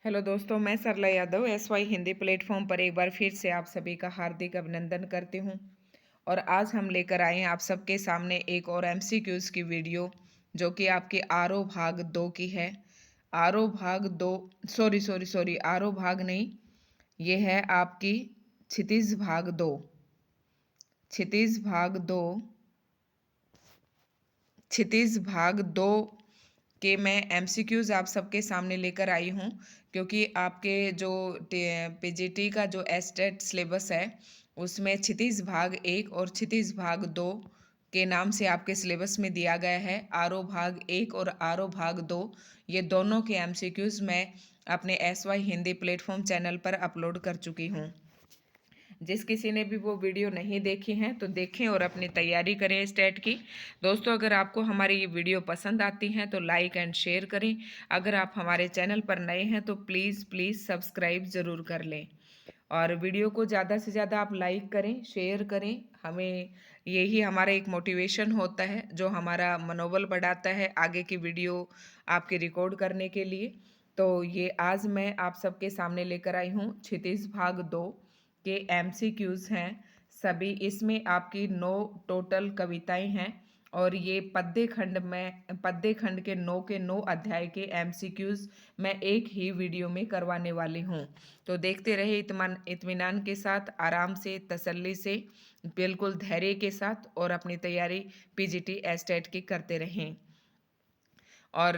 Hello दोस्तों, मैं सरला Yadav SY Hindi platform पर एक बार फिर से आप सभी का हार्दिक अभिनंदन करती हूँ। और आज हम लेकर आए हैं आप सबके सामने एक और MCQs की वीडियो, जो कि आपकी आरो भाग 2 की है। आरो भाग 2, सॉरी सॉरी सॉरी, आरो भाग नहीं, ये है आपकी क्षितिज भाग 2। क्षितिज भाग 2, क्षितिज भाग 2 के मैं MCQs आप सबके सामने लेकर आई हूँ, क्योंकि आपके जो PGT का जो एस्टेट सिलेबस है, उसमें क्षितिज भाग 1 और क्षितिज भाग 2 के नाम से आपके सिलेबस में दिया गया है। आरो भाग 1 और आरो भाग 2, ये दोनों के MCQs मैं अपने SY हिंदी प्लेटफॉर्म चैनल पर अपलोड कर चुकी हूँ। जिस किसी ने भी वो वीडियो नहीं देखी हैं तो देखें और अपनी तैयारी करें स्टेट की। दोस्तों, अगर आपको हमारी ये वीडियो पसंद आती हैं तो लाइक एंड शेयर करें। अगर आप हमारे चैनल पर नए हैं तो प्लीज़ प्लीज़ सब्सक्राइब ज़रूर कर लें और वीडियो को ज़्यादा से ज़्यादा आप लाइक करें, शेयर करें। हमें यही हमारा एक मोटिवेशन होता है, जो हमारा मनोबल बढ़ाता है आगे की वीडियो आपके रिकॉर्ड करने के लिए। तो ये आज मैं आप सबके सामने लेकर आई हूँ क्षितिज भाग 2 के MCQs हैं सभी। इसमें आपकी 9 टोटल कविताएं हैं और ये पद्य खंड के 9 के 9 अध्याय के MCQs मैं एक ही वीडियो में करवाने वाली हूँ। तो देखते रहे इत्मीनान के साथ, आराम से, तसल्ली से, बिल्कुल धैर्य के साथ, और अपनी तैयारी PGT एस्टेट की करते रहें। और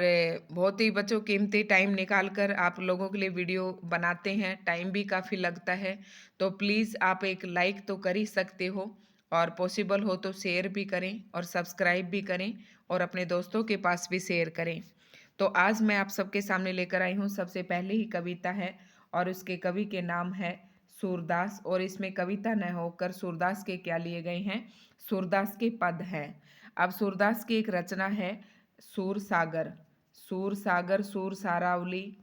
बहुत ही बच्चों कीमती टाइम निकाल कर आप लोगों के लिए वीडियो बनाते हैं, टाइम भी काफ़ी लगता है। तो प्लीज़ आप एक लाइक तो कर ही सकते हो, और पॉसिबल हो तो शेयर भी करें और सब्सक्राइब भी करें और अपने दोस्तों के पास भी शेयर करें। तो आज मैं आप सबके सामने लेकर आई हूँ, सबसे पहले ही कविता है और उसके कवि के नाम है सूरदास। और इसमें कविता न होकर सूरदास के क्या लिए गए हैं, सूरदास के पद हैं। अब सूरदास की एक रचना है सूर सागर। सूर सागर, सूर सारावली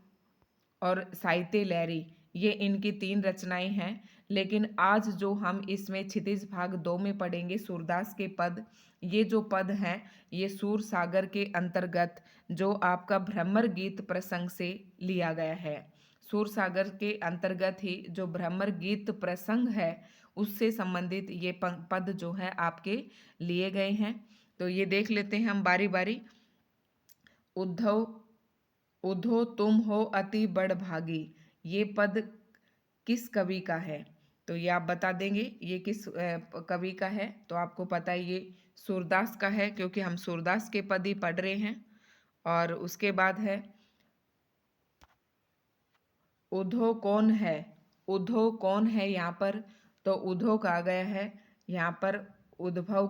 और साहित्य लहरी, ये इनकी 3 रचनाएं हैं। लेकिन आज जो हम इसमें क्षितिज भाग 2 में पढ़ेंगे सूरदास के पद, ये जो पद हैं ये सूर सागर के अंतर्गत जो आपका भ्रमर गीत प्रसंग से लिया गया है। सूर सागर के अंतर्गत ही जो भ्रमर गीत प्रसंग है, उससे संबंधित ये पद जो है आपके लिए गए हैं। तो ये देख लेते हैं हम बारी बारी। उद्धव उद्धो तुम हो अति बड़ भागी, ये पद किस कवि का है? तो ये आप बता देंगे ये किस कवि का है। तो आपको पता है ये सूरदास का है, क्योंकि हम सूरदास के पद ही पढ़ रहे हैं। और उसके बाद है उद्धो कौन है। उद्धो कौन है यहाँ पर? तो उद्धो का आ गया है यहाँ पर उद्धव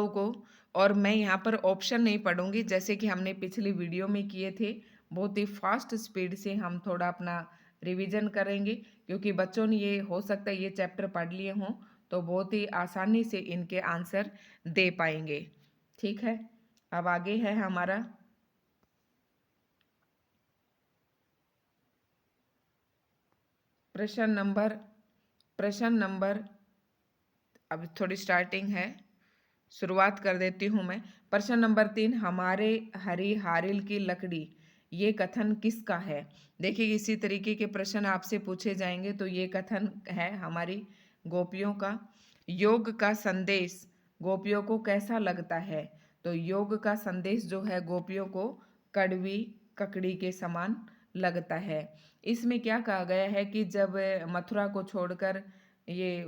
को। और मैं यहाँ पर ऑप्शन नहीं पढ़ूंगी, जैसे कि हमने पिछली वीडियो में किए थे। बहुत ही फास्ट स्पीड से हम थोड़ा अपना रिवीजन करेंगे, क्योंकि बच्चों ने ये हो सकता है ये चैप्टर पढ़ लिए हों, तो बहुत ही आसानी से इनके आंसर दे पाएंगे। ठीक है, अब आगे है हमारा प्रश्न नंबर, अब थोड़ी स्टार्टिंग है, शुरुआत कर देती हूँ मैं। प्रश्न नंबर 3, हमारे हरी हारिल की लकड़ी, ये कथन किसका है? देखिए, इसी तरीके के प्रश्न आपसे पूछे जाएंगे। तो ये कथन है हमारी गोपियों का। योग का संदेश गोपियों को कैसा लगता है? तो योग का संदेश जो है गोपियों को कड़वी ककड़ी के समान लगता है। इसमें क्या कहा गया है कि जब मथुरा को छोड़कर ये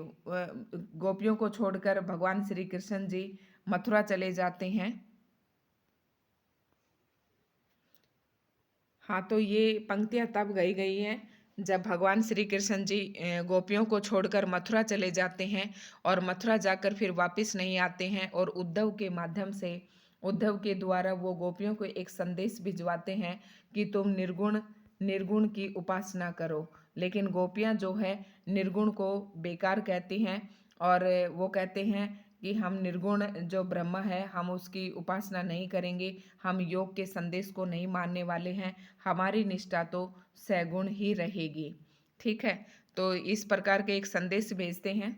गोपियों को छोड़कर भगवान श्री कृष्ण जी मथुरा चले जाते हैं। हाँ, तो ये पंक्तियाँ तब गई गई हैं जब भगवान श्री कृष्ण जी गोपियों को छोड़कर मथुरा चले जाते हैं और मथुरा जाकर फिर वापस नहीं आते हैं, और उद्धव के माध्यम से, उद्धव के द्वारा वो गोपियों को एक संदेश भिजवाते हैं कि तुम निर्गुण निर्गुण की उपासना करो। लेकिन गोपियाँ जो है निर्गुण को बेकार कहती हैं, और वो कहते हैं कि हम निर्गुण जो ब्रह्म है हम उसकी उपासना नहीं करेंगे, हम योग के संदेश को नहीं मानने वाले हैं, हमारी निष्ठा तो सैगुण ही रहेगी। ठीक है, तो इस प्रकार के एक संदेश भेजते हैं।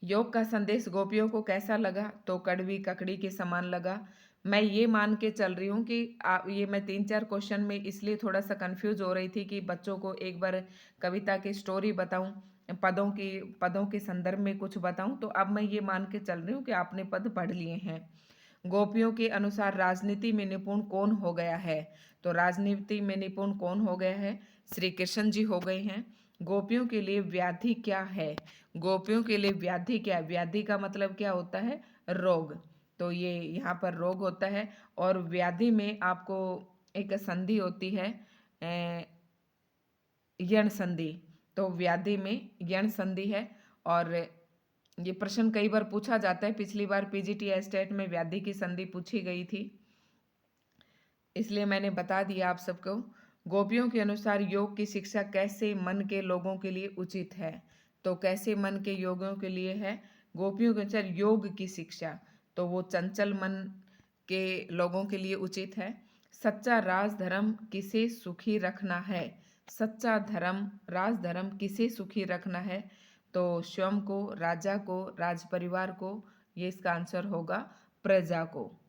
योग का संदेश गोपियों को कैसा लगा? तो कड़वी ककड़ी के समान लगा। मैं ये मान के चल रही हूँ कि ये मैं 3-4 क्वेश्चन में इसलिए थोड़ा-सा कन्फ्यूज़ हो रही थी कि बच्चों को एक बार कविता की स्टोरी बताऊँ, पदों के संदर्भ में कुछ बताऊँ, तो अब मैं ये मान के चल रही हूँ कि आपने पद पढ़ लिए हैं। गोपियों के अनुसार राजनीति में निपुण कौन हो गया है? तो राजनीति में निपुण कौन हो गया है? श्री कृष्ण जी हो गए हैं। गोपियों के लिए व्याधि क्या है? गोपियों के लिए व्याधि क्या है? व्याधि का मतलब क्या होता है? रोग। तो ये यहाँ पर रोग होता है और व्याधि में आपको एक संधि होती है, यण संधि। तो व्याधि में यण संधि है और ये प्रश्न कई बार पूछा जाता है। पिछली बार पीजीटी एस्टेट में व्याधि की संधि पूछी गई थी, इसलिए मैंने बता दिया आप सबको। गोपियों के अनुसार योग की शिक्षा कैसे मन के लोगों के लिए उचित है? तो कैसे मन के योगों के लिए है? गोपियों के अनुसार योग की शिक्षा तो वो चंचल मन के लोगों के लिए उचित है। सच्चा राज धर्म किसे सुखी रखना है? सच्चा धर्म राज धर्म किसे सुखी रखना है? तो स्वयं को, राजा को, राज परिवार को, ये इसका आंसर होगा प्रजा को।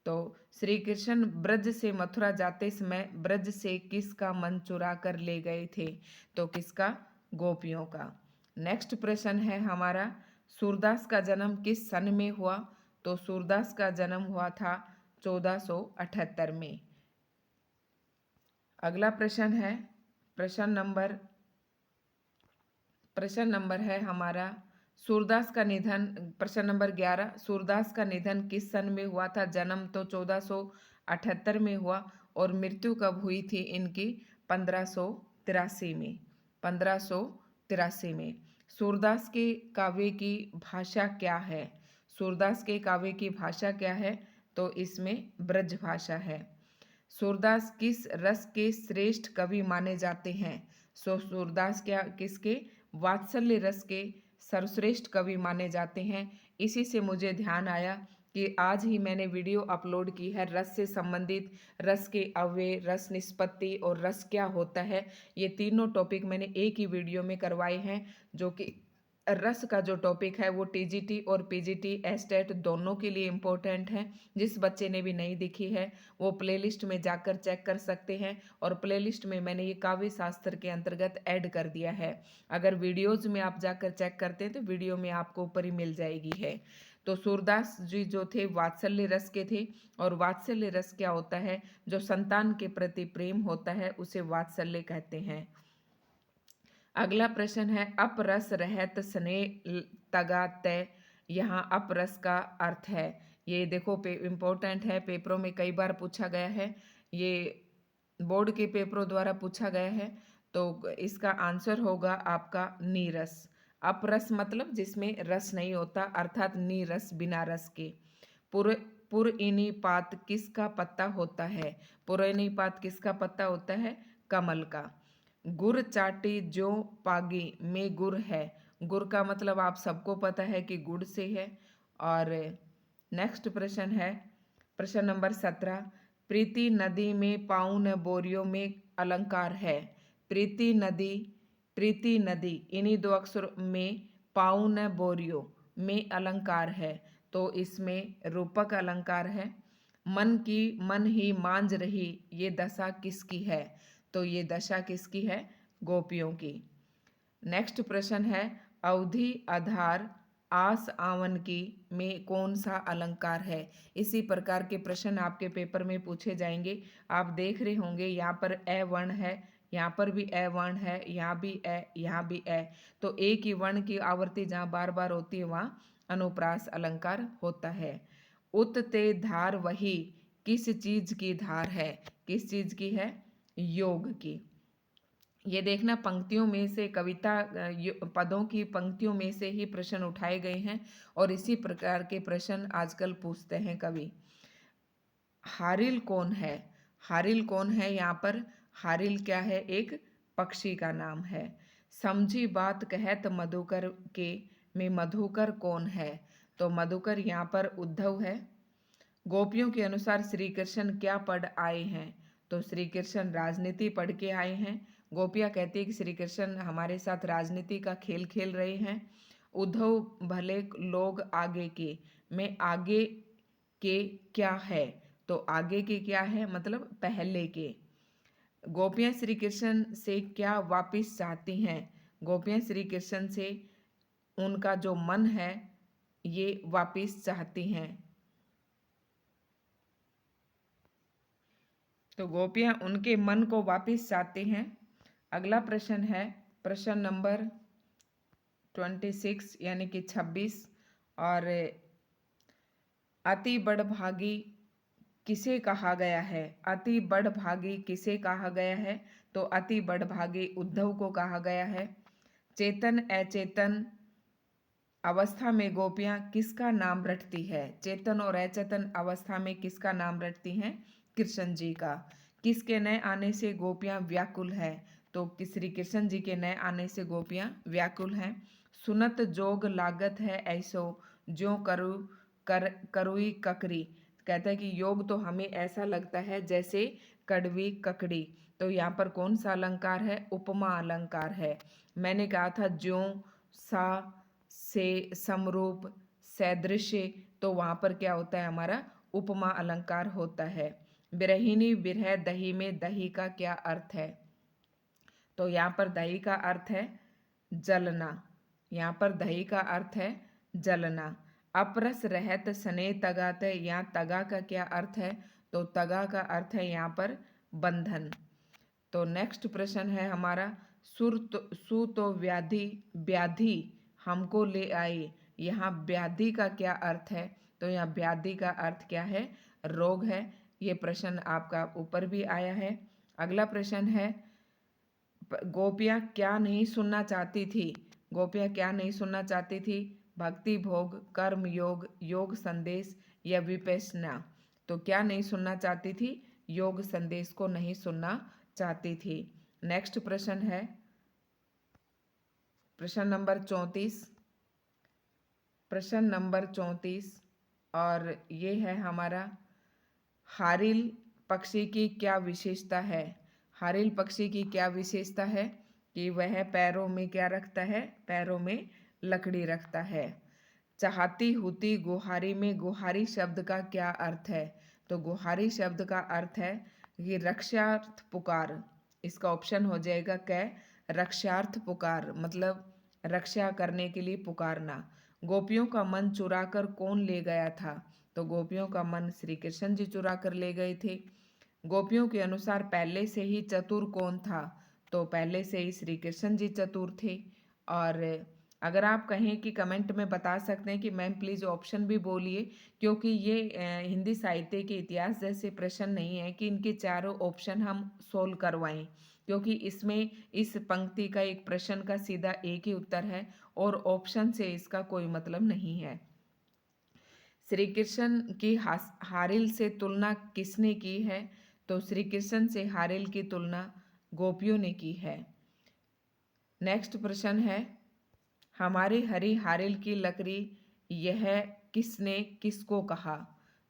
तो श्री कृष्ण ब्रज से मथुरा जाते समय ब्रज से किसका मन चुरा कर ले गए थे? तो किसका? गोपियों का। नेक्स्ट प्रश्न है हमारा, सूरदास का जन्म किस सन में हुआ? तो सूरदास का जन्म हुआ था 1478 में। अगला प्रश्न है प्रश्न नंबर है हमारा, सूरदास का निधन, प्रश्न नंबर 11, सूरदास का निधन किस सन में हुआ था? जन्म तो 1478 में हुआ और मृत्यु कब हुई थी इनकी? 1583 में। 1583 में। सूरदास के काव्य की भाषा क्या है? सूरदास के काव्य की भाषा क्या है? तो इसमें ब्रज भाषा है। सूरदास किस रस के श्रेष्ठ कवि माने जाते हैं? सूरदास क्या किसके? वात्सल्य रस के सर्वश्रेष्ठ कवि माने जाते हैं। इसी से मुझे ध्यान आया कि आज ही मैंने वीडियो अपलोड की है रस से संबंधित, रस के अव्यय, रस निष्पत्ति और रस क्या होता है। ये तीनों टॉपिक मैंने एक ही वीडियो में करवाए हैं, जो कि रस का जो टॉपिक है वो टीजीटी और पीजीटी एस्टेट दोनों के लिए इम्पोर्टेंट है। जिस बच्चे ने भी नहीं देखी है वो प्लेलिस्ट में जाकर चेक कर सकते हैं और प्लेलिस्ट में मैंने ये काव्य शास्त्र के अंतर्गत ऐड कर दिया है। अगर वीडियोज में आप जाकर चेक करते हैं तो वीडियो में आपको ऊपर ही मिल जाएगी है। तो सूरदास जी जो थे वात्सल्य रस के थे और वात्सल्य रस क्या होता है? जो संतान के प्रति प्रेम होता है उसे वात्सल्य कहते हैं। अगला प्रश्न है, अपरस रहत स्नेह तगा तय। यहाँ अपरस का अर्थ है, ये देखो इम्पोर्टेंट है, पेपरों में कई बार पूछा गया है, ये बोर्ड के पेपरों द्वारा पूछा गया है। तो इसका आंसर होगा आपका नीरस। अपरस मतलब जिसमें रस नहीं होता, अर्थात नीरस, बिना रस के। पुर पुरइनी पात किसका पत्ता होता है? पुरइनी पात किसका पत्ता होता है? कमल का। गुर चाटी जो पागी में गुर है। गुर का मतलब आप सबको पता है कि गुड़ से है। और नेक्स्ट प्रश्न है प्रश्न नंबर 17, प्रीति नदी में पाउन बोरियो में अलंकार है। प्रीति नदी इन्हीं दो अक्षर में पाउन बोरियो में अलंकार है, तो इसमें रूपक अलंकार है। मन की मन ही मांझ रही ये दशा किसकी है? तो ये दशा किसकी है? गोपियों की। नेक्स्ट प्रश्न है, अवधि आधार आस आवन की में कौन सा अलंकार है? इसी प्रकार के प्रश्न आपके पेपर में पूछे जाएंगे। आप देख रहे होंगे यहाँ पर ए वर्ण है, यहाँ पर भी ए वर्ण है, यहाँ भी ए, यहाँ भी ए। तो एक ही वर्ण की आवृत्ति जहाँ बार बार होती है वहाँ अनुप्रास अलंकार होता है। उत ते धार वही किस चीज की धार है? किस चीज की है? योग की। ये देखना पंक्तियों में से कविता पदों की पंक्तियों में से ही प्रश्न उठाए गए हैं और इसी प्रकार के प्रश्न आजकल पूछते हैं कवि। हारिल कौन है? हारिल कौन है? यहाँ पर हारिल क्या है? एक पक्षी का नाम है। समझी बात कहत मधुकर के में मधुकर कौन है? तो मधुकर यहाँ पर उद्धव है। गोपियों के अनुसार श्री कृष्ण क्या पढ़ आए हैं? तो श्री कृष्ण राजनीति पढ़ के आए हैं। गोपियाँ कहती है कि श्री कृष्ण हमारे साथ राजनीति का खेल खेल रहे हैं। उद्धव भले लोग आगे के में आगे के क्या है? तो आगे के क्या है, मतलब पहले के। गोपियाँ श्री कृष्ण से क्या वापिस चाहती हैं? गोपियाँ श्री कृष्ण से उनका जो मन है ये वापिस चाहती हैं। तो गोपियाँ उनके मन को वापिस चाहती हैं। अगला प्रश्न है प्रश्न नंबर 26 यानी कि 26। और अति बड़भागी किसे कहा गया है? अति बड़भागी किसे कहा गया है? तो अति बड़भागी उद्धव को कहा गया है। चेतन अचेतन अवस्था में गोपियाँ किसका नाम रटती है? चेतन और अचेतन अवस्था में किसका नाम रटती हैं? कृष्ण जी का। किसके नए आने से गोपियाँ व्याकुल है? तो श्री कृष्ण जी के नए आने से गोपियाँ व्याकुल हैं। सुनत जोग लागत है ऐसो ज्यों करुई ककरी। कहता है कि योग तो हमें ऐसा लगता है जैसे कड़वी ककड़ी। तो यहाँ पर कौन सा अलंकार है? उपमा अलंकार है। मैंने कहा था ज्यों, सा, से, समरूप, सदृश्य, तो वहाँ पर क्या होता है? हमारा उपमा अलंकार होता है। विरहिणी विरह दही में दही का क्या अर्थ है? तो यहाँ पर दही का अर्थ है जलना। यहाँ पर दही का अर्थ है जलना। अपरस रहत सने तगाते, यहाँ तगा का क्या अर्थ है? तो तगा का अर्थ है यहाँ पर बंधन। तो नेक्स्ट प्रश्न है हमारा सु तो व्याधि व्याधि हमको ले आए। यहाँ व्याधि का क्या अर्थ है? तो यहाँ व्याधि का अर्थ क्या है? रोग है। ये प्रश्न आपका ऊपर भी आया है। अगला प्रश्न है गोपियाँ क्या नहीं सुनना चाहती थी? गोपियाँ क्या नहीं सुनना चाहती थी? भक्ति भोग, कर्म योग, योग संदेश या विपश्यना। तो क्या नहीं सुनना चाहती थी? योग संदेश को नहीं सुनना चाहती थी। नेक्स्ट प्रश्न है प्रश्न नंबर 34। प्रश्न नंबर 34 और ये है हमारा हारिल पक्षी की क्या विशेषता है? हारिल पक्षी की क्या विशेषता है? कि वह पैरों में क्या रखता है? पैरों में लकड़ी रखता है। चाहती हुती गुहारी में गुहारी शब्द का क्या अर्थ है? तो गुहारी शब्द का अर्थ है कि रक्षार्थ पुकार। इसका ऑप्शन हो जाएगा क्या? रक्षार्थ पुकार, मतलब रक्षा करने के लिए पुकारना। गोपियों का मन चुरा कर कौन ले गया था? तो गोपियों का मन श्री कृष्ण जी चुरा कर ले गए थे। गोपियों के अनुसार पहले से ही चतुर कौन था? तो पहले से ही श्री कृष्ण जी चतुर थे। और अगर आप कहें कि कमेंट में बता सकते हैं कि मैम प्लीज़ ऑप्शन भी बोलिए, क्योंकि ये हिंदी साहित्य के इतिहास जैसे प्रश्न नहीं है कि इनके चारों ऑप्शन हम सोल्व करवाएं, क्योंकि इसमें इस पंक्ति का एक प्रश्न का सीधा एक ही उत्तर है और ऑप्शन से इसका कोई मतलब नहीं है। श्री कृष्ण की हारिल से तुलना किसने की है? तो श्री कृष्ण से हारिल की तुलना गोपियों ने की है। नेक्स्ट प्रश्न है हमारी हरी हारिल की लकड़ी यह किसने किसको कहा?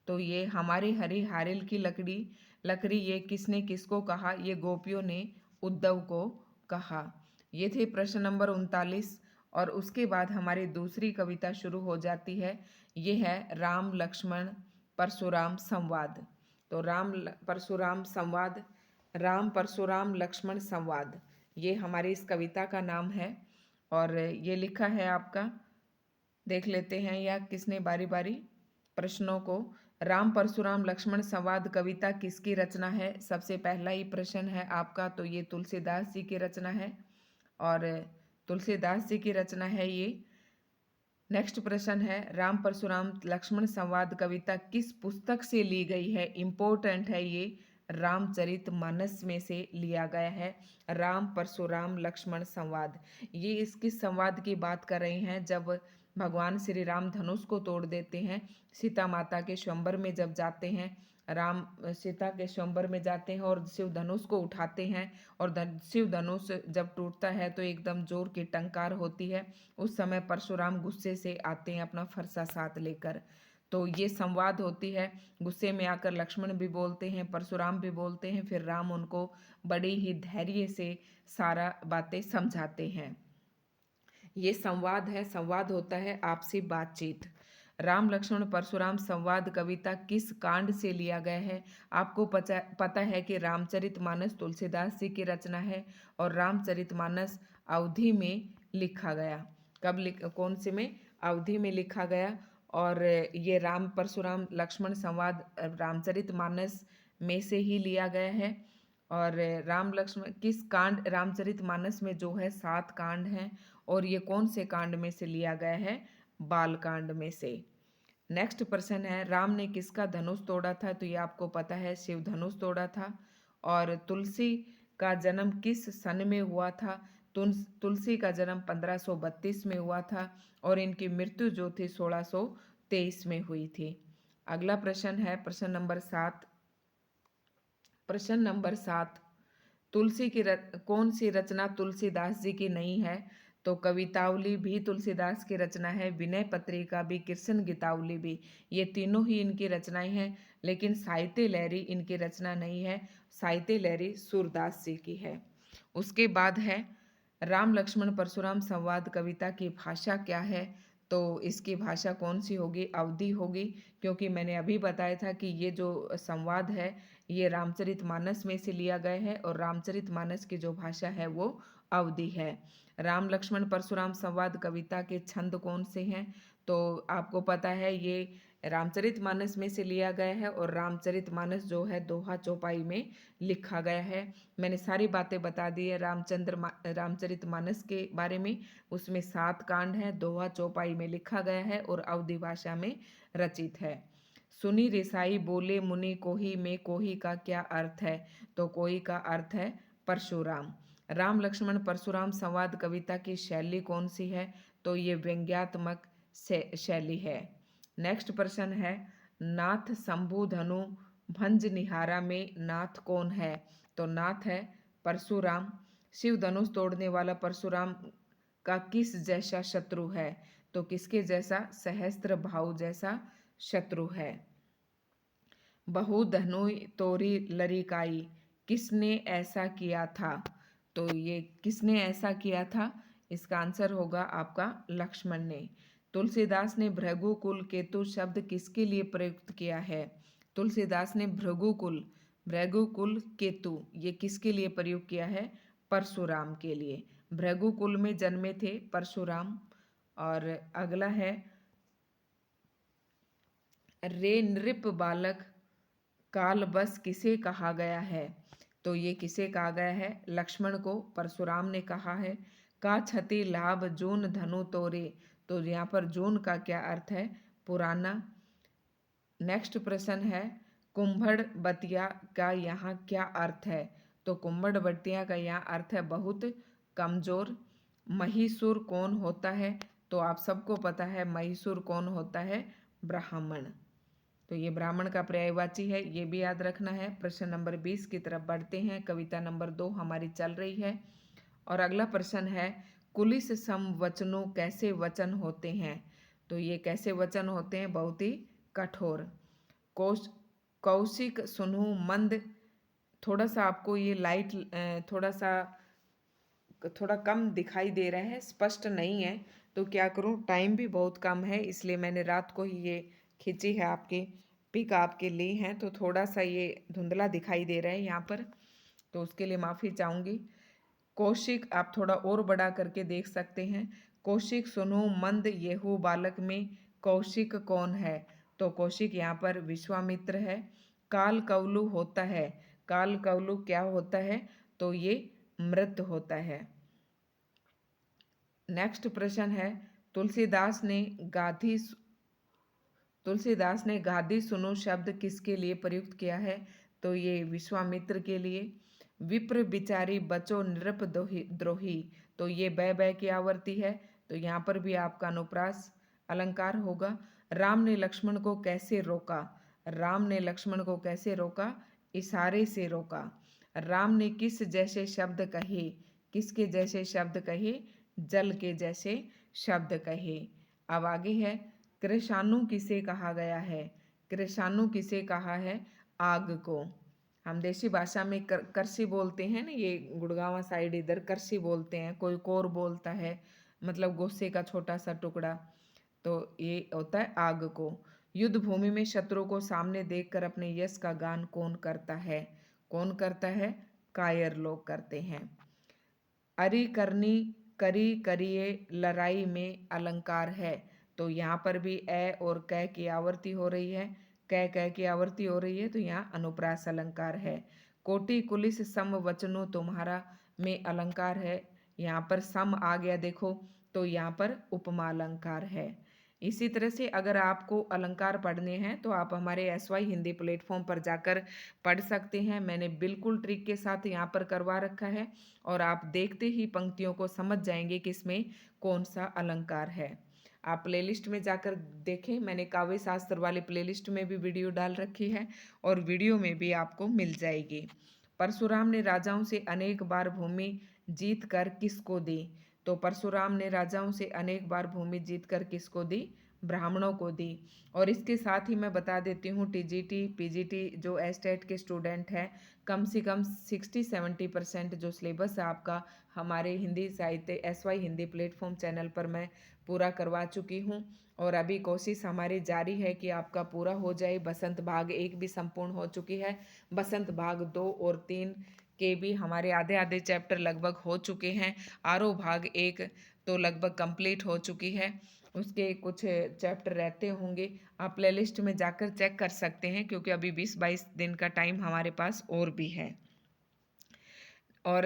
तो ये हमारी हरी हारिल की लकड़ी ये किसने किसको कहा? ये गोपियों ने उद्धव को कहा। ये थे प्रश्न नंबर 39 और उसके बाद हमारी दूसरी कविता शुरू हो जाती है। ये है राम लक्ष्मण परशुराम संवाद। तो राम परशुराम लक्ष्मण संवाद, ये हमारी इस कविता का नाम है। और ये लिखा है आपका, देख लेते हैं या किसने बारी बारी प्रश्नों को। राम परशुराम लक्ष्मण संवाद कविता किसकी रचना है? सबसे पहला ही प्रश्न है आपका, तो ये तुलसीदास जी की रचना है और तुलसीदास जी की रचना है ये। नेक्स्ट प्रश्न है राम परशुराम लक्ष्मण संवाद कविता किस पुस्तक से ली गई है? इम्पोर्टेंट है ये, रामचरितमानस में से लिया गया है। राम परशुराम लक्ष्मण संवाद, ये इस किस संवाद की बात कर रहे हैं? जब भगवान श्री राम धनुष को तोड़ देते हैं, सीता माता के स्वयंवर में जब जाते हैं, राम सीता के स्वयंवर में जाते हैं और शिव धनुष को उठाते हैं और शिव धनुष जब टूटता है तो एकदम जोर की टंकार होती है। उस समय परशुराम गुस्से से आते हैं अपना फरसा साथ लेकर। तो ये संवाद होती है, गुस्से में आकर लक्ष्मण भी बोलते हैं, परशुराम भी बोलते हैं, फिर राम उनको बड़े ही धैर्य से सारा बातें समझाते हैं। ये संवाद है, संवाद होता है आपसी बातचीत। राम लक्ष्मण परशुराम संवाद कविता किस कांड से लिया गया है? आपको पता है कि रामचरितमानस तुलसीदास जी की रचना है और रामचरितमानस अवधि में लिखा गया। कौन से में? अवधि में लिखा गया। और ये राम परशुराम लक्ष्मण संवाद रामचरितमानस में से ही लिया गया है। और राम लक्ष्मण किस कांड, रामचरितमानस में जो है 7 कांड हैं और ये कौन से कांड में से लिया गया है? बाल कांड में से। नेक्स्ट प्रश्न है, राम ने किसका धनुष तोड़ा था? तो ये आपको पता है, शिव धनुष तोड़ा था। और तुलसी का जन्म किस सन में हुआ था? तुलसी का जन्म 1532 में हुआ था और इनकी मृत्यु जो थी 1623 में हुई थी। अगला प्रश्न है प्रश्न नंबर 7। प्रश्न नंबर 7, कौन सी रचना तुलसीदास जी की नहीं है? तो कवितावली भी तुलसीदास की रचना है, विनय पत्रिका भी, कृष्ण गीतावली भी, ये तीनों ही इनकी रचनाएं हैं। लेकिन साहित्य लहरी इनकी रचना नहीं है, साहित्य लहरी सूरदास जी की है। उसके बाद है, राम लक्ष्मण परशुराम संवाद कविता की भाषा क्या है? तो इसकी भाषा कौन सी होगी? अवधि होगी, क्योंकि मैंने अभी बताया था कि ये जो संवाद है ये रामचरितमानस में से लिया गया है और रामचरितमानस की जो भाषा है वो अवधि है। राम लक्ष्मण परशुराम संवाद कविता के छंद कौन से हैं? तो आपको पता है ये रामचरितमानस में से लिया गया है और रामचरितमानस जो है दोहा चौपाई में लिखा गया है। मैंने सारी बातें बता दी है रामचरितमानस के बारे में। उसमें 7 कांड हैं, दोहा चौपाई में लिखा गया है और अवधि भाषा में रचित है। सुनी रिसाई बोले मुनि कोही में कोही का क्या अर्थ है? तो कोही का अर्थ है परशुराम। राम लक्ष्मण परशुराम संवाद कविता की शैली कौन सी है? तो ये व्यंग्यात्मक शैली है। नेक्स्ट प्रश्न है, नाथ शंभु धनु भंज निहारा में नाथ कौन है? तो नाथ है परशुराम। शिव धनुष तोड़ने वाला परशुराम का किस जैसा शत्रु है? तो किसके जैसा? सहस्त्र भाव जैसा शत्रु है। बहु धनु तोरी लरिकाई, किसने ऐसा किया था? तो ये किसने ऐसा किया था? इसका आंसर होगा आपका लक्ष्मण ने। तुलसीदास ने भृगुकुल केतु शब्द किसके लिए प्रयुक्त किया है? तुलसीदास ने भृगुकुल केतु ये किसके लिए प्रयोग किया है? परशुराम के लिए। भृगुकुल में जन्मे थे परशुराम। और अगला है, रे नृप बालक काल बस किसे कहा गया है? तो ये किसे कहा गया है? लक्ष्मण को। परशुराम ने कहा है। का छति लाभ जून धनु तोरे, तो यहाँ पर जून का क्या अर्थ है? पुराना। नेक्स्ट प्रश्न है, कुंभड़ बतिया का यहाँ क्या अर्थ है? तो कुंभड़ बतिया का यहाँ अर्थ है बहुत कमजोर। महिषुर कौन होता है? तो आप सबको पता है महिषुर कौन होता है? ब्राह्मण। तो ये ब्राह्मण का पर्यायवाची है, ये भी याद रखना है। प्रश्न नंबर 20 की तरफ बढ़ते हैं। कविता नंबर 2 हमारी चल रही है और अगला प्रश्न है, कुलिस समवचनों कैसे वचन होते हैं? तो ये कैसे वचन होते हैं? बहुत ही कठोर। कौशिक सुनु मंद, थोड़ा सा आपको ये लाइट थोड़ा कम दिखाई दे रहा है, स्पष्ट नहीं है। तो क्या करूं, टाइम भी बहुत कम है, इसलिए मैंने रात को ही ये खींची है, आपके पिक आपके लिए हैं, तो थोड़ा सा ये धुंधला दिखाई दे रहा है यहाँ पर, तो उसके लिए माफ़ी चाहूँगी। कौशिक आप थोड़ा और बड़ा करके देख सकते हैं। कौशिक सुनो मंद येहू बालक में कौशिक कौन है? तो कौशिक यहाँ पर विश्वामित्र है। काल कवलु होता है, काल कवलु क्या होता है? तो ये मृत होता है। नेक्स्ट प्रश्न है, तुलसीदास ने गाधी सुनो शब्द किसके लिए प्रयुक्त किया है? तो ये विश्वामित्र के लिए। विप्र बिचारी बचो नृप द्रोही, तो ये बै की आवर्ती है, तो यहाँ पर भी आपका अनुप्रास अलंकार होगा। राम ने लक्ष्मण को कैसे रोका? राम ने लक्ष्मण को कैसे रोका? इशारे से रोका। राम ने किस जैसे शब्द कहे? किसके जैसे शब्द कहे? जल के जैसे शब्द कहे। अब आगे है, कृषाणु किसे कहा गया है? कृषाणु किसे कहा है? आग को। हम देसी भाषा में करसी बोलते हैं ना, ये गुड़गांव साइड इधर करसी बोलते हैं, कोई कोर बोलता है, मतलब गोसे का छोटा सा टुकड़ा। तो ये होता है आग को। युद्ध भूमि में शत्रु को सामने देखकर अपने यश का गान कौन करता है? कौन करता है? कायर लोग करते हैं। अरि करनी करी करिए लड़ाई में अलंकार है। तो यहाँ पर भी ए और कै की आवर्ती हो रही है, कै की आवर्ती हो रही है, तो यहाँ अनुप्रास अलंकार है। कोटि कुलिस सम वचनो तुम्हारा में अलंकार है, यहाँ पर सम आ गया देखो, तो यहाँ पर उपमा अलंकार है। इसी तरह से अगर आपको अलंकार पढ़ने हैं तो आप हमारे SY हिंदी प्लेटफॉर्म पर जाकर पढ़ सकते हैं। मैंने बिल्कुल ट्रिक के साथ यहाँ पर करवा रखा है और आप देखते ही पंक्तियों को समझ जाएंगे कि इसमें कौन सा अलंकार है। आप प्लेलिस्ट में जाकर देखें, मैंने काव्य शास्त्र वाले प्लेलिस्ट में भी वीडियो डाल रखी है और वीडियो में भी आपको मिल जाएगी। परशुराम ने राजाओं से अनेक बार भूमि जीत कर किसको दी? तो परशुराम ने राजाओं से अनेक बार भूमि जीत कर किसको दी? ब्राह्मणों को दी। और इसके साथ ही मैं बता देती हूँ TGT PGT जो एस्टेट के स्टूडेंट हैं, कम से कम 60-70% जो सिलेबस है आपका हमारे हिंदी साहित्य SY हिंदी प्लेटफॉर्म चैनल पर मैं पूरा करवा चुकी हूँ और अभी कोशिश हमारी जारी है कि आपका पूरा हो जाए। बसंत भाग 1 भी संपूर्ण हो चुकी है, बसंत भाग 2 और 3 के भी हमारे आधे आधे चैप्टर लगभग हो चुके हैं। आरोह भाग 1 तो लगभग कंप्लीट हो चुकी है, उसके कुछ चैप्टर रहते होंगे। आप प्लेलिस्ट में जाकर चेक कर सकते हैं क्योंकि अभी 20-22 दिन का टाइम हमारे पास और भी है। और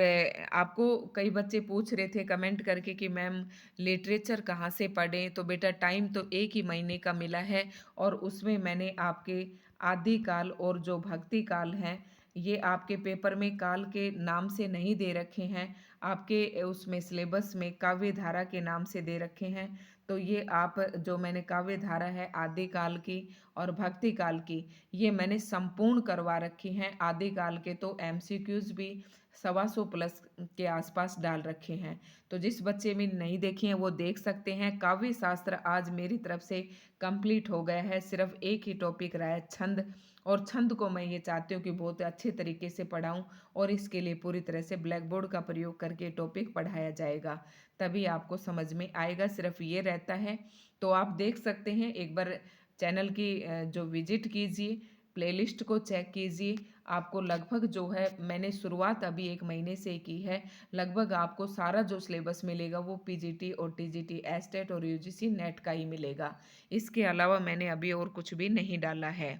आपको कई बच्चे पूछ रहे थे कमेंट करके कि मैम लिटरेचर कहाँ से पढ़ें? तो बेटा टाइम तो एक ही महीने का मिला है और उसमें मैंने आपके आदि काल और जो भक्ति काल हैं, ये आपके पेपर में काल के नाम से नहीं दे रखे हैं, आपके उसमें सिलेबस में काव्य धारा के नाम से दे रखे हैं। तो ये आप जो मैंने काव्य धारा है आदि काल की और भक्ति काल की, ये मैंने संपूर्ण करवा रखी हैं। आदि काल के तो MCQs भी 125 प्लस के आसपास डाल रखे हैं। तो जिस बच्चे में नहीं देखी हैं वो देख सकते हैं। काव्य शास्त्र आज मेरी तरफ से कंप्लीट हो गया है, सिर्फ एक ही टॉपिक रहा है छंद, और छंद को मैं ये चाहती हूँ कि बहुत अच्छे तरीके से पढ़ाऊँ और इसके लिए पूरी तरह से ब्लैक बोर्ड का प्रयोग करके टॉपिक पढ़ाया जाएगा, तभी आपको समझ में आएगा। सिर्फ ये रहता है, तो आप देख सकते हैं एक बार चैनल की जो विजिट कीजिए, प्लेलिस्ट को चेक कीजिए। आपको लगभग जो है मैंने शुरुआत अभी 1 महीने से की है, लगभग आपको सारा जो सिलेबस मिलेगा वो PGT और TGT एस्टेट और UGC नेट का ही मिलेगा। इसके अलावा मैंने अभी और कुछ भी नहीं डाला है।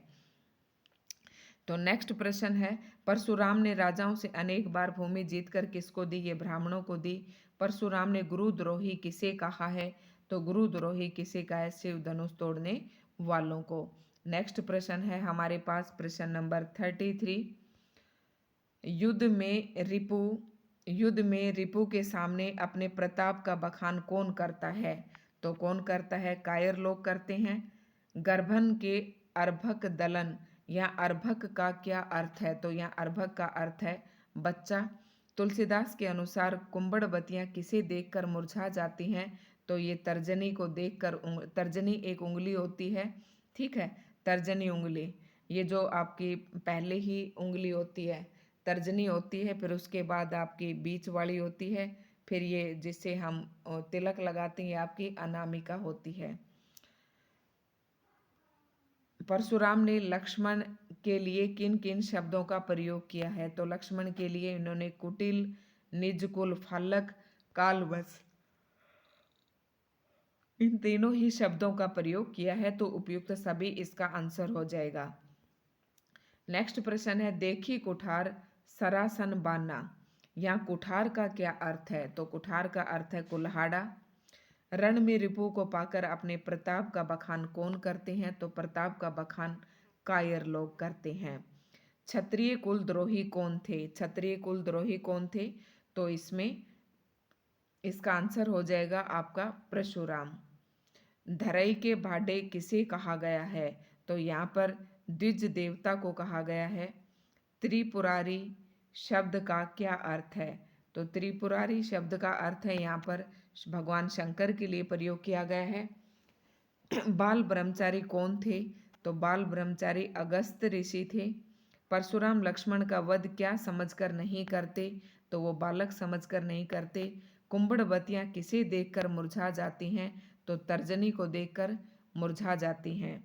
तो नेक्स्ट प्रश्न है, परशुराम ने राजाओं से अनेक बार भूमि जीतकर किसको दी? ये ब्राह्मणों को दी। परशुराम ने गुरुद्रोही किसे कहा है? तो गुरुद्रोही किसे कहा है? शिव धनुष तोड़ने वालों को। नेक्स्ट प्रश्न है हमारे पास प्रश्न नंबर 33, युद्ध में रिपु के सामने अपने प्रताप का बखान कौन करता है? तो कौन करता है? कायर लोग करते हैं। गर्भन के अर्भक दलन, यहाँ अर्भक का क्या अर्थ है? तो यहाँ अर्भक का अर्थ है बच्चा। तुलसीदास के अनुसार कुंभड़बतियाँ किसे देखकर मुरझा जाती हैं? तो ये तर्जनी को देखकर, तर्जनी एक उंगली होती है, ठीक है, तर्जनी उंगली, ये जो आपकी पहले ही उंगली होती है तर्जनी होती है, फिर उसके बाद आपकी बीच वाली होती है, फिर ये जिसे हम तिलक लगाते हैं आपकी अनामिका होती है। परशुराम ने लक्ष्मण के लिए किन किन शब्दों का प्रयोग किया है? तो लक्ष्मण के लिए इन्होंने कुटिल, निजकुल, फालक, कालवश, इन तीनों ही शब्दों का प्रयोग किया है, तो उपयुक्त सभी इसका आंसर हो जाएगा। नेक्स्ट प्रश्न है, देखी कुठार सरासन बाना, यहाँ कुठार का क्या अर्थ है? तो कुठार का अर्थ है कुल्हाड़ा। रण में रिपु को पाकर अपने प्रताप का बखान कौन करते हैं? तो प्रताप का बखान कायर लोग करते हैं। क्षत्रिय कुलद्रोही कौन थे? क्षत्रिय कुलद्रोही कौन थे? तो इसमें इसका आंसर हो जाएगा आपका परशुराम। धरई के भाडे किसे कहा गया है? तो यहाँ पर द्विज देवता को कहा गया है। त्रिपुरारी शब्द का क्या अर्थ है? तो त्रिपुरारी शब्द का अर्थ है यहाँ पर भगवान शंकर के लिए प्रयोग किया गया है। बाल ब्रह्मचारी कौन थे? तो बाल ब्रह्मचारी अगस्त ऋषि थे। परशुराम लक्ष्मण का वध क्या समझकर नहीं करते? तो वो बालक समझकर नहीं करते। कुंभड़वतियाँ किसे देखकर मुरझा जाती हैं? तो तर्जनी को देखकर मुरझा जाती हैं।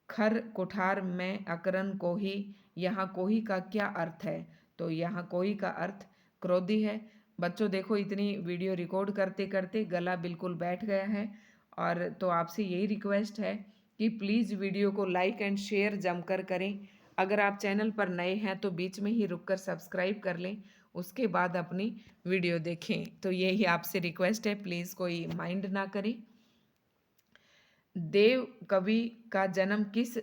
खर कुठार में अकरन कोही, यहाँ कोही का क्या अर्थ है? तो यहाँ कोही का अर्थ क्रोधी है। बच्चों देखो, इतनी वीडियो रिकॉर्ड करते करते गला बिल्कुल बैठ गया है। और तो आपसे यही रिक्वेस्ट है कि प्लीज़ वीडियो को लाइक एंड शेयर जमकर करें। अगर आप चैनल पर नए हैं तो बीच में ही रुककर सब्सक्राइब कर लें, उसके बाद अपनी वीडियो देखें। तो यही आपसे रिक्वेस्ट है, प्लीज़ कोई माइंड ना करें। देव कवि का जन्म किस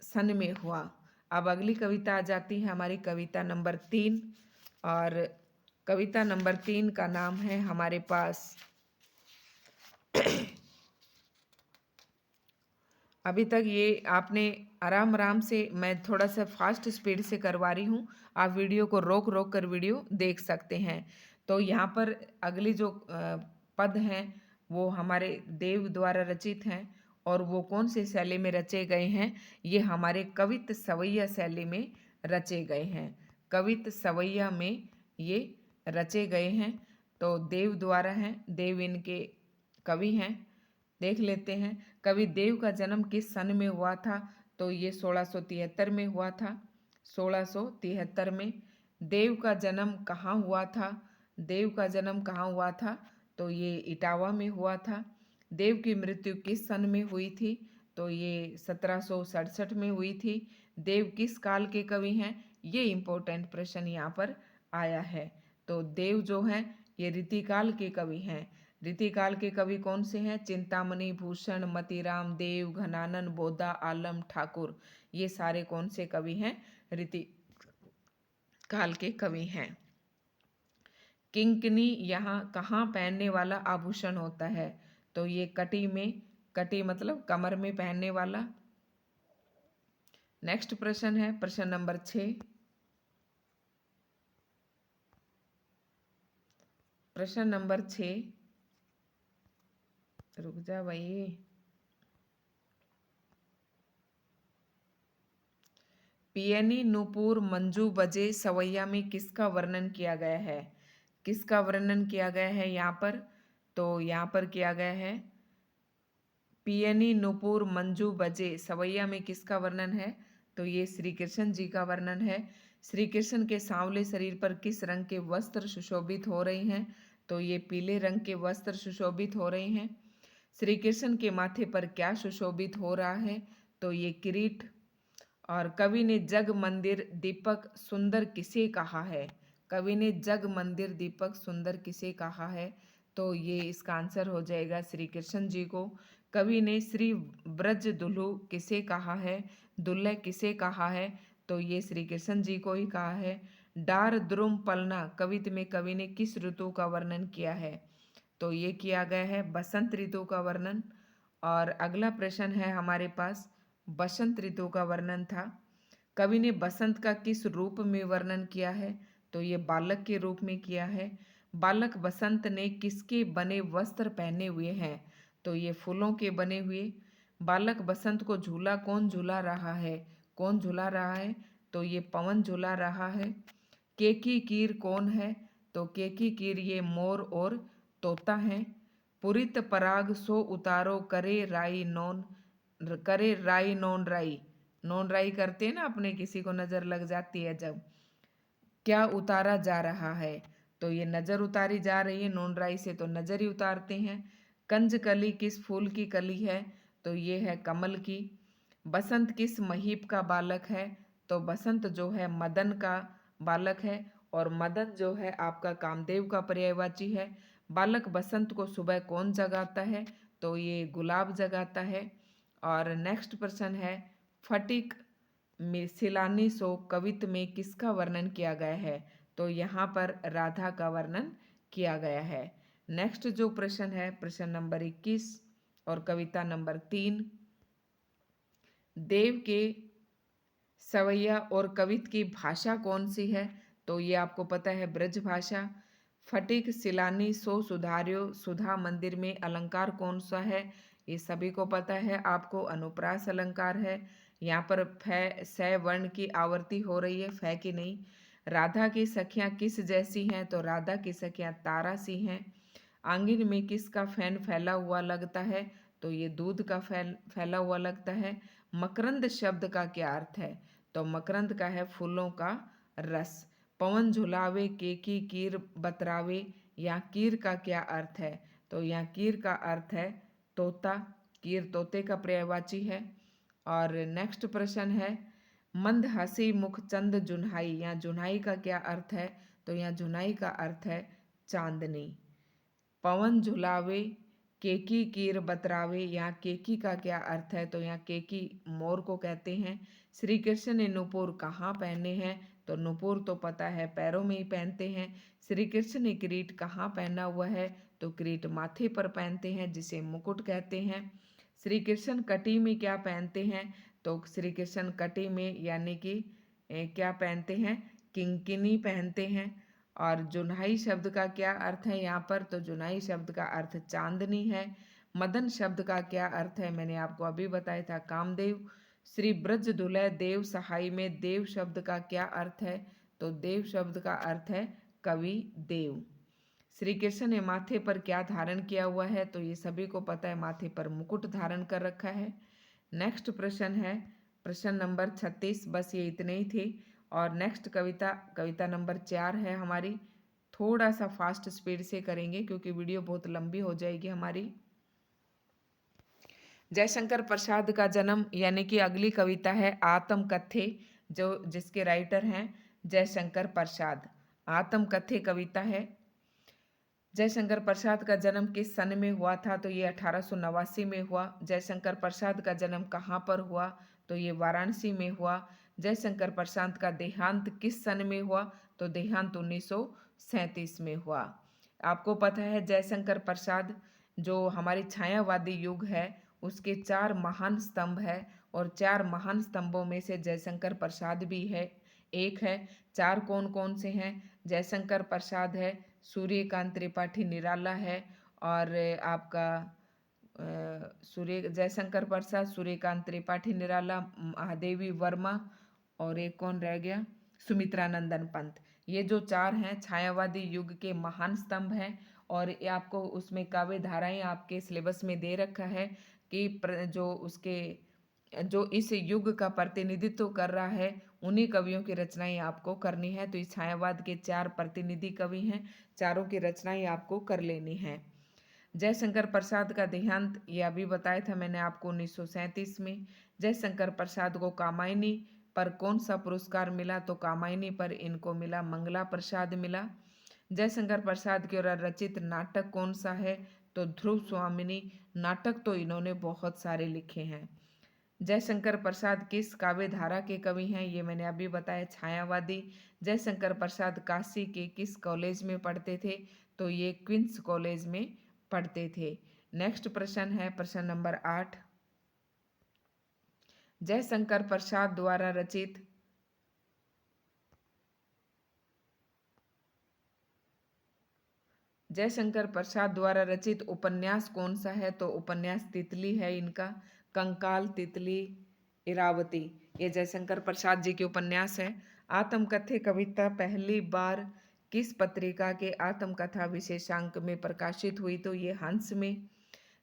सन में हुआ? अब अगली कविता आ जाती है हमारी कविता नंबर 3, और कविता नंबर 3 का नाम है हमारे पास अभी तक ये आपने आराम आराम से, मैं थोड़ा सा फास्ट स्पीड से करवा रही हूँ, आप वीडियो को रोक रोक कर वीडियो देख सकते हैं। तो यहाँ पर अगली जो पद हैं वो हमारे देव द्वारा रचित हैं, और वो कौन से शैली में रचे गए हैं? ये हमारे कवित सवैया शैली में रचे गए हैं। कवित सवैया में ये रचे गए हैं। तो देव द्वारा हैं, देव इनके कवि हैं। देख लेते हैं कवि देव का जन्म किस सन में हुआ था? तो ये 1673 में हुआ था। 1673 में। देव का जन्म कहाँ हुआ था? देव का जन्म कहाँ हुआ था? तो ये इटावा में हुआ था। देव की मृत्यु किस सन में हुई थी? तो ये 1767 में हुई थी। देव किस काल के कवि हैं? ये इम्पोर्टेंट प्रश्न यहाँ पर आया है। तो देव जो हैं ये रीतिकाल के कवि हैं। रीतिकाल के कवि कौन से हैं? चिंतामणि, भूषण, मतीराम, देव, घनानन, बोधा, आलम, ठाकुर, ये सारे कौन से कवि हैं? रीति काल के कवि हैं। किंकनी यहाँ कहाँ पहनने वाला आभूषण होता है? तो ये कटी में, कटी मतलब कमर में पहनने वाला। नेक्स्ट प्रश्न है प्रश्न नंबर 6। प्रश्न नंबर 6, रुक जा भाई। पियनी नूपुर मंजू बजे सवैया में किसका वर्णन किया गया है? किसका वर्णन किया गया है यहाँ पर? तो यहाँ पर किया गया है पियनी नूपुर मंजू बजे सवैया में किसका वर्णन है? तो ये श्री कृष्ण जी का वर्णन है। श्री कृष्ण के सांवले शरीर पर किस रंग के वस्त्र सुशोभित हो रहे हैं? तो ये पीले रंग के वस्त्र सुशोभित हो रहे हैं। श्री कृष्ण के माथे पर क्या सुशोभित हो रहा है? तो ये किरीट। और कवि ने जग मंदिर दीपक सुंदर किसे कहा है? कवि ने जग मंदिर दीपक सुंदर किसे कहा है? तो ये इसका आंसर हो जाएगा श्री कृष्ण जी को। कवि ने श्री ब्रज दुल्हु किसे कहा है? दुल्ह किसे कहा है? तो ये श्री कृष्ण जी को ही कहा है। डार द्रुम पलना कवित में कवि ने किस ऋतु का वर्णन किया है? तो ये किया गया है बसंत ऋतु का वर्णन। और अगला प्रश्न है हमारे पास, बसंत ऋतु का वर्णन था। कवि ने बसंत का किस रूप में वर्णन किया है? तो ये बालक के रूप में किया है। बालक बसंत ने किसके बने वस्त्र पहने हुए हैं? तो ये फूलों के बने हुए। बालक बसंत को झूला कौन झूला रहा है? कौन झूला रहा है? तो ये पवन झूला रहा है। केकी कीर कौन है? तो केकी कीर ये मोर और तोता है। पुरित पराग सो उतारो करे राई नौन, करे राई नौन राई। नौन राई करते हैं ना, अपने किसी को नजर लग जाती है जब। क्या उतारा जा रहा है? तो ये नजर उतारी जा रही है। नौन राई से तो नजर ही उतारते हैं। कंज कली किस फूल की कली है? तो ये है कमल की। बसंत किस महीप का बालक है? तो बसंत जो है मदन का बालक है, और मदन जो है आपका कामदेव का पर्यायवाची है। बालक बसंत को सुबह कौन जगाता है? तो ये गुलाब जगाता है। और नेक्स्ट प्रश्न है, फटिक में सिलानी सो कवित में किसका वर्णन किया गया है? तो यहाँ पर राधा का वर्णन किया गया है। नेक्स्ट जो प्रश्न है प्रश्न नंबर 21 और कविता नंबर 3। देव के सवैया और कवित की भाषा कौन सी है? तो ये आपको पता है ब्रज भाषा। फटिक सिलानी सो सुधार्यो सुधा मंदिर में अलंकार कौन सा है? ये सभी को पता है आपको, अनुप्रास अलंकार है। यहाँ पर फै सै वर्ण की आवर्ती हो रही है, फै की नहीं। राधा की सखियाँ किस जैसी हैं? तो राधा की सखियाँ तारा सी हैं। आंगन में किसका फैन फैला हुआ लगता है? तो ये दूध का फैला हुआ लगता है। मकरंद शब्द का क्या अर्थ है? तो मकरंद का है फूलों का रस। पवन झुलावे केकी कीर बतरावे, यहाँ कीर का क्या अर्थ है? तो यहाँ कीर का अर्थ है तोता। कीर तोते का पर्यायवाची है। और नेक्स्ट प्रश्न है, मंद हसी मुख चंद जुन्हाई, यहाँ जुन्हाई का क्या अर्थ है? तो यहाँ जुन्हाई का अर्थ है चांदनी। पवन झुलावे केकी कीर बतरावे, यहाँ केकी का क्या अर्थ है? तो यहाँ केकी मोर को कहते हैं। श्री कृष्ण ने नुपुर कहाँ पहने हैं? तो नुपुर तो पता है पैरों में ही पहनते हैं। श्री कृष्ण ने किरीट कहाँ पहना हुआ है? तो किरीट माथे पर पहनते हैं, जिसे मुकुट कहते हैं। श्री कृष्ण कटी में क्या पहनते हैं? तो श्री कृष्ण कटी में यानी कि क्या पहनते हैं? किंकिनी पहनते हैं। और जुन्हाई शब्द का क्या अर्थ है यहाँ पर? तो जुन्हाई शब्द का अर्थ चांदनी है। मदन शब्द का क्या अर्थ है? मैंने आपको अभी बताया था कामदेव। श्री ब्रज दुलय देव सहाय में देव शब्द का क्या अर्थ है? तो देव शब्द का अर्थ है कवि देव। श्री कृष्ण ने माथे पर क्या धारण किया हुआ है? तो ये सभी को पता है, माथे पर मुकुट धारण कर रखा है। नेक्स्ट प्रश्न है प्रश्न नंबर 36। बस ये इतने ही थे। और नेक्स्ट कविता नंबर 4 है हमारी। थोड़ा सा फास्ट स्पीड से करेंगे क्योंकि वीडियो बहुत लंबी हो जाएगी हमारी। जयशंकर प्रसाद का जन्म, यानी कि अगली कविता है आत्म कथे, जो जिसके राइटर हैं जयशंकर प्रसाद। आत्म कथे कविता है। जयशंकर प्रसाद का जन्म किस सन में हुआ था? तो ये 1889 में हुआ। जयशंकर प्रसाद का जन्म कहाँ पर हुआ? तो ये वाराणसी में हुआ। जयशंकर प्रसाद का देहांत किस सन में हुआ? तो देहांत 1937 में हुआ। आपको पता है जयशंकर प्रसाद जो हमारी छायावादी युग है उसके 4 महान स्तंभ है, और 4 महान स्तंभों में से जयशंकर प्रसाद भी है, एक है। 4 कौन कौन से हैं? जयशंकर प्रसाद है, सूर्यकांत त्रिपाठी निराला है, और आपका जयशंकर प्रसाद, सूर्यकांत त्रिपाठी निराला, महादेवी वर्मा, और एक कौन रह गया? सुमित्रानंदन पंत। ये जो 4 हैं छायावादी युग के महान स्तंभ हैं। और ये आपको उसमें काव्य धाराएं आपके सिलेबस में दे रखा है कि जो इस युग का प्रतिनिधित्व कर रहा है उन्हीं कवियों की रचनाएं आपको करनी है। तो इस छायावाद के 4 प्रतिनिधि कवि हैं, चारों की रचनाएं आपको कर लेनी है। जयशंकर प्रसाद का देहांत ये अभी बताया था मैंने आपको 1937 में। जयशंकर प्रसाद को कामायनी पर कौन सा पुरस्कार मिला? तो कामायनी पर इनको मिला मंगला प्रसाद मिला। जयशंकर प्रसाद के द्वारा रचित नाटक कौन सा है? तो ध्रुव स्वामिनी। नाटक तो इन्होंने बहुत सारे लिखे हैं। जयशंकर प्रसाद किस काव्य धारा के कवि हैं? ये मैंने अभी बताया छायावादी। जयशंकर प्रसाद काशी के किस कॉलेज में पढ़ते थे? तो ये क्वींस कॉलेज में पढ़ते थे। नेक्स्ट प्रश्न है प्रश्न नंबर 8। जयशंकर प्रसाद द्वारा रचित उपन्यास कौन सा है? तो उपन्यास तितली है इनका। कंकाल, तितली, इरावती, ये जयशंकर प्रसाद जी के उपन्यास है। आत्मकथे कविता पहली बार किस पत्रिका के आत्मकथा विशेषांक में प्रकाशित हुई? तो ये हंस में।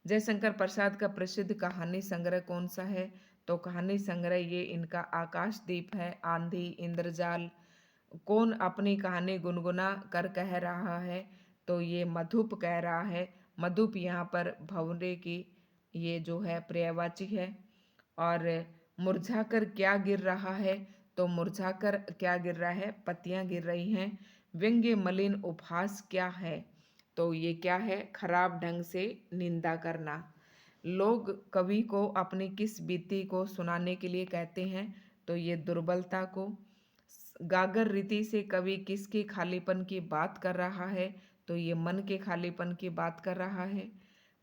जयशंकर प्रसाद का प्रसिद्ध कहानी संग्रह कौन सा है? तो कहानी संग्रह ये इनका आकाशदीप है। आंधी, इंद्रजाल। कौन अपनी कहानी गुनगुना कर कह रहा है? तो ये मधुप कह रहा है। मधुप यहाँ पर भंवरे की ये जो है पर्यायवाची है। और मुरझाकर क्या गिर रहा है? तो मुरझाकर क्या गिर रहा है? पत्तियां गिर रही हैं। व्यंग्य मलिन उपहास क्या है? तो ये क्या है? खराब ढंग से निंदा करना। लोग कवि को अपनी किस बीती को सुनाने के लिए कहते हैं? तो ये दुर्बलता को। गागर रीति से कवि किसके खालीपन की बात कर रहा है? तो ये मन के खालीपन की बात कर रहा है।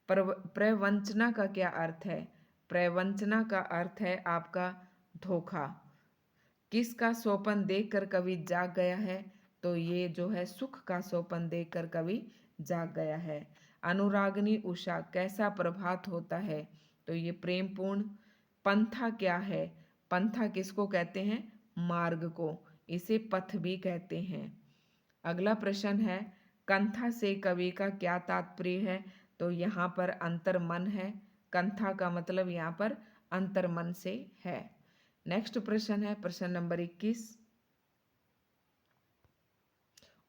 प्रवंचना का क्या अर्थ है? प्रवंचना का अर्थ है आपका धोखा। किसका सोपन देखकर कवि जाग गया है? तो ये जो है सुख का सोपन देखकर कवि जाग गया है। अनुरागनी उषा कैसा प्रभात होता है? तो ये प्रेमपूर्ण। पंथा क्या है? पंथा किसको कहते हैं? मार्ग को। इसे पथ भी कहते हैं। अगला प्रश्न है कंथा से कवि का क्या तात्पर्य है? तो यहाँ पर अंतर्मन है। कंथा का मतलब यहाँ पर अंतर्मन से है। नेक्स्ट प्रश्न है प्रश्न नंबर 21।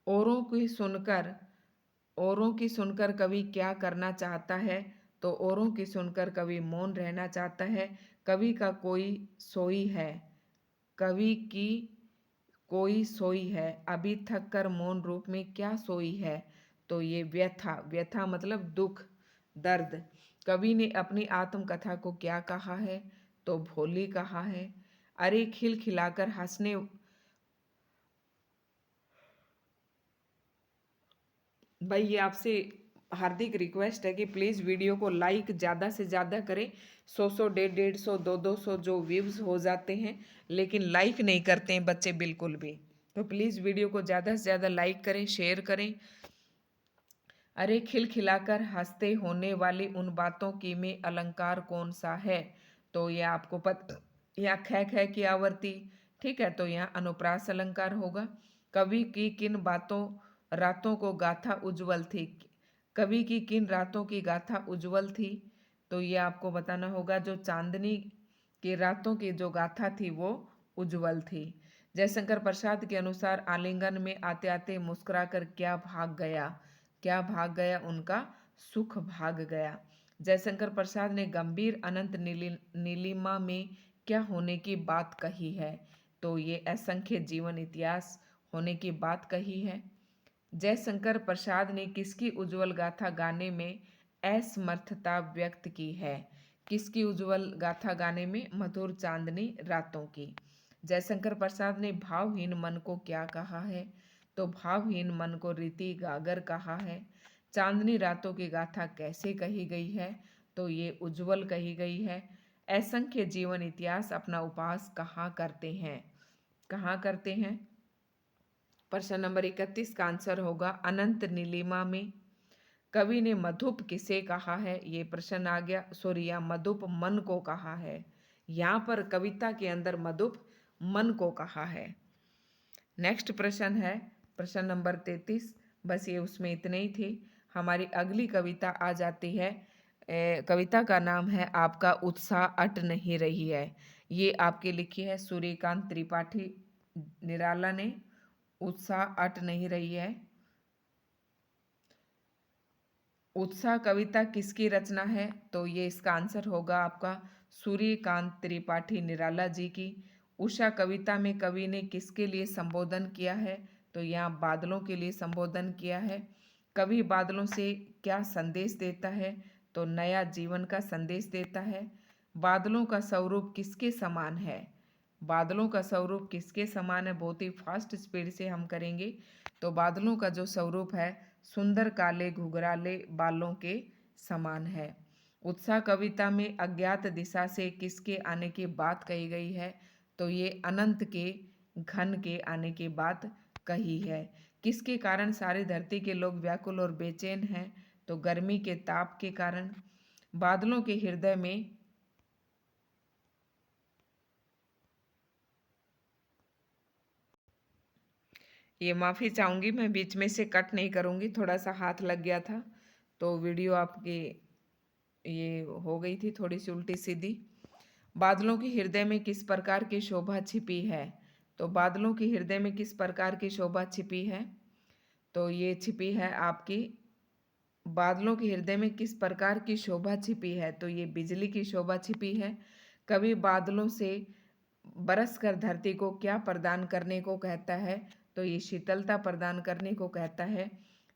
औरों की सुनकर कवि क्या करना चाहता है? तो औरों की सुनकर कवि मौन रहना चाहता है। कवि का कोई सोई है, कवि की कोई सोई है, अभी थक कर मौन रूप में क्या सोई है? तो ये व्यथा, व्यथा मतलब दुख, दर्द। कवि ने अपनी आत्मकथा को क्या कहा है? तो भोली कहा है। अरे खिलखिलाकर हंसने, भाई ये आपसे हार्दिक रिक्वेस्ट है कि प्लीज़ वीडियो को लाइक ज़्यादा से ज़्यादा करें। 100 150 200 जो व्यूज़ हो जाते हैं, लेकिन लाइक नहीं करते हैं बच्चे बिल्कुल भी। तो प्लीज़ वीडियो को ज़्यादा से ज़्यादा लाइक करें, शेयर करें। अरे खिलखिलाकर हंसते होने वाली उन बातों की में अलंकार कौन सा है? तो यह आपको यहाँ ख ख की आवर्ती, ठीक है, तो यहाँ अनुप्रास अलंकार होगा। कवि की किन बातों रातों को गाथा उज्जवल थी? कवि की किन रातों की गाथा उज्जवल थी? तो ये आपको बताना होगा जो चांदनी की रातों की जो गाथा थी वो उज्जवल थी। जयशंकर प्रसाद के अनुसार आलिंगन में आते आते मुस्कुराकर क्या भाग गया? क्या भाग गया? उनका सुख भाग गया। जयशंकर प्रसाद ने गंभीर अनंत नीलिमा में क्या होने की बात कही है? तो ये असंख्य जीवन इतिहास होने की बात कही है। जयशंकर प्रसाद ने किसकी उज्जवल गाथा गाने में असमर्थता व्यक्त की है? किसकी उज्जवल गाथा गाने में? मधुर चांदनी रातों की। जयशंकर प्रसाद ने भावहीन मन को क्या कहा है? तो भावहीन मन को रीति गागर कहा है। चांदनी रातों की गाथा कैसे कही गई है? तो ये उज्जवल कही गई है। असंख्य जीवन इतिहास अपना उपहास कहाँ करते हैं? कहाँ करते हैं? प्रश्न नंबर 31 का आंसर होगा अनंत नीलिमा में। कवि ने मधुप किसे कहा है? ये प्रश्न आ गया। सॉरी, यहाँ मधुप मन को कहा है। यहाँ पर कविता के अंदर मधुप मन को कहा है। नेक्स्ट प्रश्न है प्रश्न नंबर 33। बस ये उसमें इतने ही थे। हमारी अगली कविता आ जाती है। कविता का नाम है आपका उत्साह अट नहीं रही है। ये आपके लिखी है सूर्यकांत त्रिपाठी निराला ने। उत्साह अट नहीं रही है। उत्साह कविता किसकी रचना है? तो ये इसका आंसर होगा आपका सूर्यकांत त्रिपाठी निराला जी की। उषा कविता में कवि ने किसके लिए संबोधन किया है? तो यहाँ बादलों के लिए संबोधन किया है। कवि बादलों से क्या संदेश देता है? तो नया जीवन का संदेश देता है। बादलों का स्वरूप किसके समान है? बादलों का स्वरूप किसके समान है? बहुत ही फास्ट स्पीड से हम करेंगे। तो बादलों का जो स्वरूप है सुंदर काले घुघराले बालों के समान है। उत्साह कविता में अज्ञात दिशा से किसके आने की बात कही गई है? तो ये अनंत के घन के आने की बात कही है। किसके कारण सारी धरती के लोग व्याकुल और बेचैन हैं? तो गर्मी के ताप के कारण। बादलों के हृदय में ये माफ़ी चाहूँगी, मैं बीच में से कट नहीं करूँगी, थोड़ा सा हाथ लग गया था तो वीडियो आपकी ये हो गई थी थोड़ी सी उल्टी सीधी। बादलों के हृदय में किस प्रकार की शोभा छिपी है? तो बादलों के हृदय में किस प्रकार की शोभा छिपी है? तो ये छिपी है आपकी, बादलों के हृदय में किस प्रकार की शोभा छिपी है? तो ये बिजली की शोभा छिपी है। कवि बादलों से बरस कर धरती को क्या प्रदान करने को कहता है? तो ये शीतलता प्रदान करने को कहता है।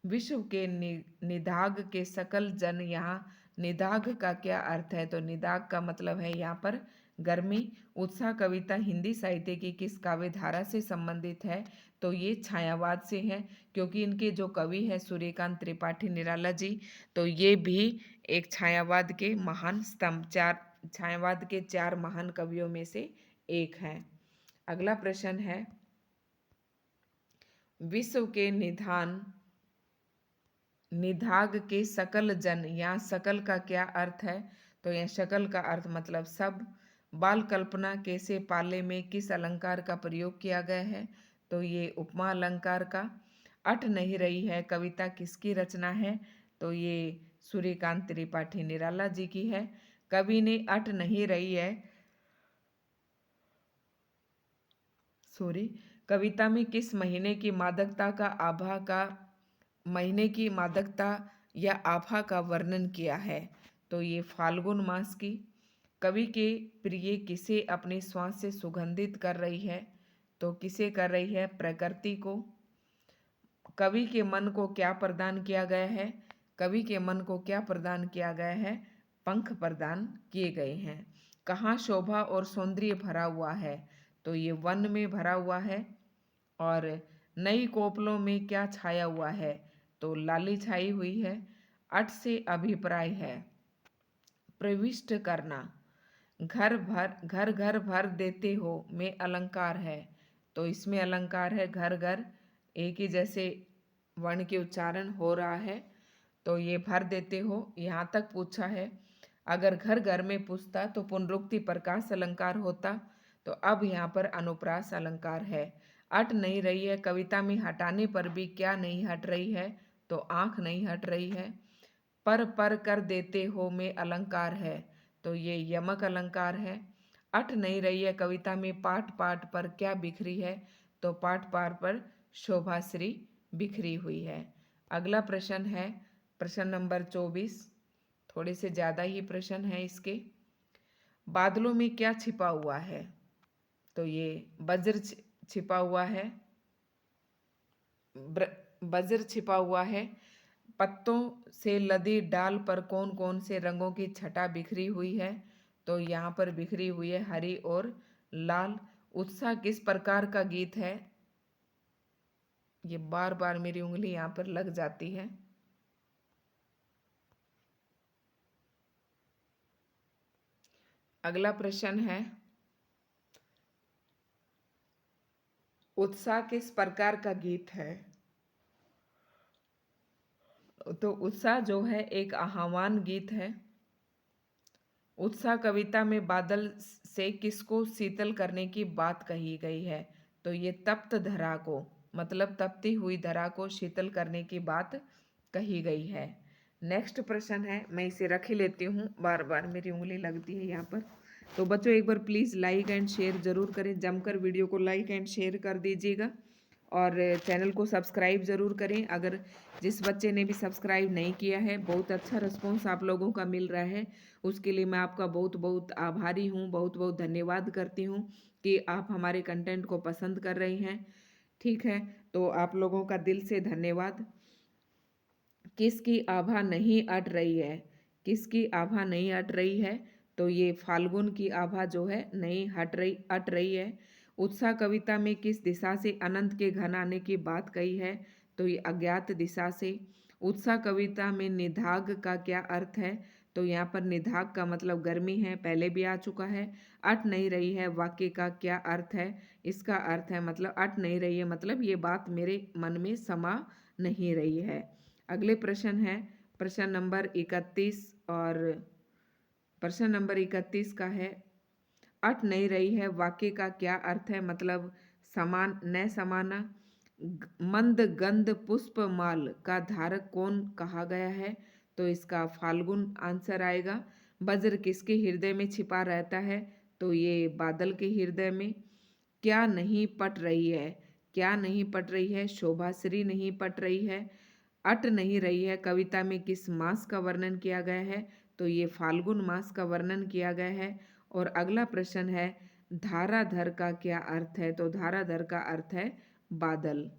विश्व के निदाग के सकल जन, यहाँ निदाग का क्या अर्थ है? तो निदाग का मतलब है यहाँ पर गर्मी। उत्साह कविता हिंदी साहित्य की किस काव्य धारा से संबंधित है? तो ये छायावाद से है, क्योंकि इनके जो कवि है सूर्यकांत त्रिपाठी निराला जी, तो ये भी एक छायावाद के महान स्तंभ, चार छायावाद के 4 महान कवियों में से एक है। अगला प्रश्न है विश्व के निधाग के सकल जन, यहाँ सकल का क्या अर्थ है? तो यहाँ सकल का अर्थ मतलब सब। बाल कल्पना कैसे पाले में किस अलंकार का प्रयोग किया गया है? तो ये उपमा अलंकार का। अट नहीं रही है कविता किसकी रचना है? तो ये सूर्यकांत त्रिपाठी निराला जी की है। कवि ने अट नहीं रही है, सॉरी, कविता में किस महीने की मादकता का आभा का महीने की मादकता या आभा का वर्णन किया है? तो ये फाल्गुन मास की। कवि के प्रिय किसे अपने श्वास से सुगंधित कर रही है? तो किसे कर रही है? प्रकृति को। कवि के मन को क्या प्रदान किया गया है? कवि के मन को क्या प्रदान किया गया है? पंख प्रदान किए गए हैं। कहाँ शोभा और सौंदर्य भरा हुआ है? तो ये वन में भरा हुआ है। और नई कोपलों में क्या छाया हुआ है? तो लाली छाई हुई है। अट से अभिप्राय है प्रविष्ट करना। घर घर भर देते हो में अलंकार है। तो इसमें अलंकार है घर घर, एक ही जैसे वर्ण के उच्चारण हो रहा है। तो ये भर देते हो यहाँ तक पूछा है। अगर घर घर में पूछता तो पुनरुक्ति प्रकाश अलंकार होता। तो अब यहाँ पर अनुप्रास अलंकार है। अट नहीं रही है कविता में हटाने पर भी क्या नहीं हट रही है? तो आँख नहीं हट रही है। पर कर देते हो में अलंकार है। तो ये यमक अलंकार है। अट नहीं रही है कविता में पाठ पाठ पर क्या बिखरी है? तो पाठ पाठ पर शोभाश्री बिखरी हुई है। अगला प्रश्न है प्रश्न नंबर 24। थोड़े से ज़्यादा ही प्रश्न है इसके। बादलों में क्या छिपा हुआ है? तो ये वज्र छिपा हुआ है। वज्र छिपा हुआ है। पत्तों से लदी डाल पर कौन कौन से रंगों की छटा बिखरी हुई है? तो यहाँ पर बिखरी हुई है हरी और लाल। उत्साह किस प्रकार का गीत है? ये बार बार मेरी उंगली यहाँ पर लग जाती है। अगला प्रश्न है उत्साह किस प्रकार का गीत है? तो उत्साह जो है एक आह्वान गीत है। उत्साह कविता में बादल से किसको शीतल करने की बात कही गई है? तो ये तप्त धरा को, मतलब तपती हुई धरा को शीतल करने की बात कही गई है। नेक्स्ट प्रश्न है, मैं इसे रख ही लेती हूँ, बार बार मेरी उंगली लगती है यहाँ पर। तो बच्चों एक बार प्लीज़ लाइक एंड शेयर ज़रूर करें, जमकर वीडियो को लाइक एंड शेयर कर दीजिएगा और चैनल को सब्सक्राइब ज़रूर करें। अगर जिस बच्चे ने भी सब्सक्राइब नहीं किया है, बहुत अच्छा रिस्पॉन्स आप लोगों का मिल रहा है, उसके लिए मैं आपका बहुत बहुत आभारी हूँ, बहुत बहुत धन्यवाद करती हूँ कि आप हमारे कंटेंट को पसंद कर रहे हैं। ठीक है, तो आप लोगों का दिल से धन्यवाद। किसकी आभा नहीं अट रही है? किसकी आभा नहीं अट रही है? तो ये फाल्गुन की आभा जो है नहीं अट रही है। उत्साह कविता में किस दिशा से अनंत के घन आने की बात कही है? तो ये अज्ञात दिशा से। उत्साह कविता में निधाग का क्या अर्थ है? तो यहाँ पर निधाग का मतलब गर्मी है, पहले भी आ चुका है। अट नहीं रही है वाक्य का क्या अर्थ है? इसका अर्थ है मतलब अट नहीं रही है मतलब ये बात मेरे मन में समा नहीं रही है। अगले प्रश्न है प्रश्न नंबर 31 और प्रश्न नंबर 31 का है अट नहीं रही है वाक्य का क्या अर्थ है? मतलब समान न समाना। मंद गंध पुष्प माल का धारक कौन कहा गया है? तो इसका फाल्गुन आंसर आएगा। वज्र किसके हृदय में छिपा रहता है? तो ये बादल के हृदय में। क्या नहीं पट रही है? क्या नहीं पट रही है? शोभाश्री नहीं पट रही है। अट नहीं रही है कविता में किस मास का वर्णन किया गया है? तो ये फाल्गुन मास का वर्णन किया गया है। और अगला प्रश्न है धाराधर का क्या अर्थ है? तो धाराधर का अर्थ है बादल।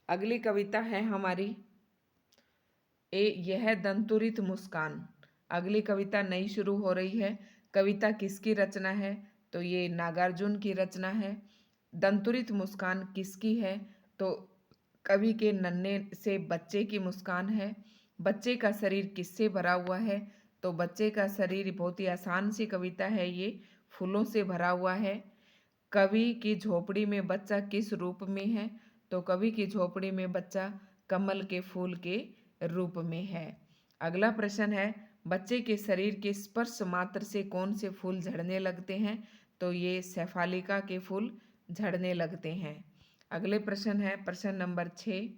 अगली कविता है हमारी यह दंतुरित मुस्कान। अगली कविता नई शुरू हो रही है। कविता किसकी रचना है? तो ये नागार्जुन की रचना है। दंतुरित मुस्कान किसकी है? तो कवि के नन्हे से बच्चे की मुस्कान है। बच्चे का शरीर किससे भरा हुआ है? तो बच्चे का शरीर बहुत ही आसान सी कविता है, ये फूलों से भरा हुआ है। कवि की झोपड़ी में बच्चा किस रूप में है? तो कवि की झोपड़ी में बच्चा कमल के फूल के रूप में है। अगला प्रश्न है बच्चे के शरीर के स्पर्श मात्र से कौन से फूल झड़ने लगते हैं? तो ये शेफालिका के फूल झड़ने लगते हैं। अगले प्रश्न है प्रश्न नंबर 6।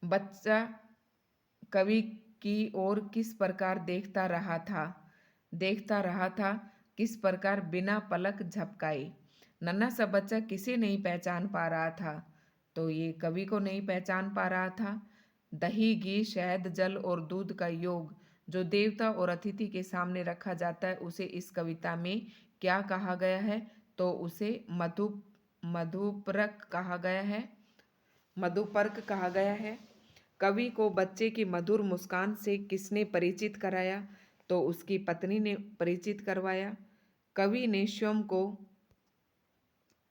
बच्चा कवि की ओर किस प्रकार देखता रहा था किस प्रकार बिना पलक झपकाए। नन्हा सा बच्चा किसे नहीं पहचान पा रहा था, तो ये कवि को नहीं पहचान पा रहा था। दही, घी, शहद, जल और दूध का योग जो देवता और अतिथि के सामने रखा जाता है, उसे इस कविता में क्या कहा गया है, तो उसे मधुपर्क कहा गया है। मधुपर्क कहा गया है। कवि को बच्चे की मधुर मुस्कान से किसने परिचित कराया, तो उसकी पत्नी ने परिचित करवाया। कवि ने स्वयं को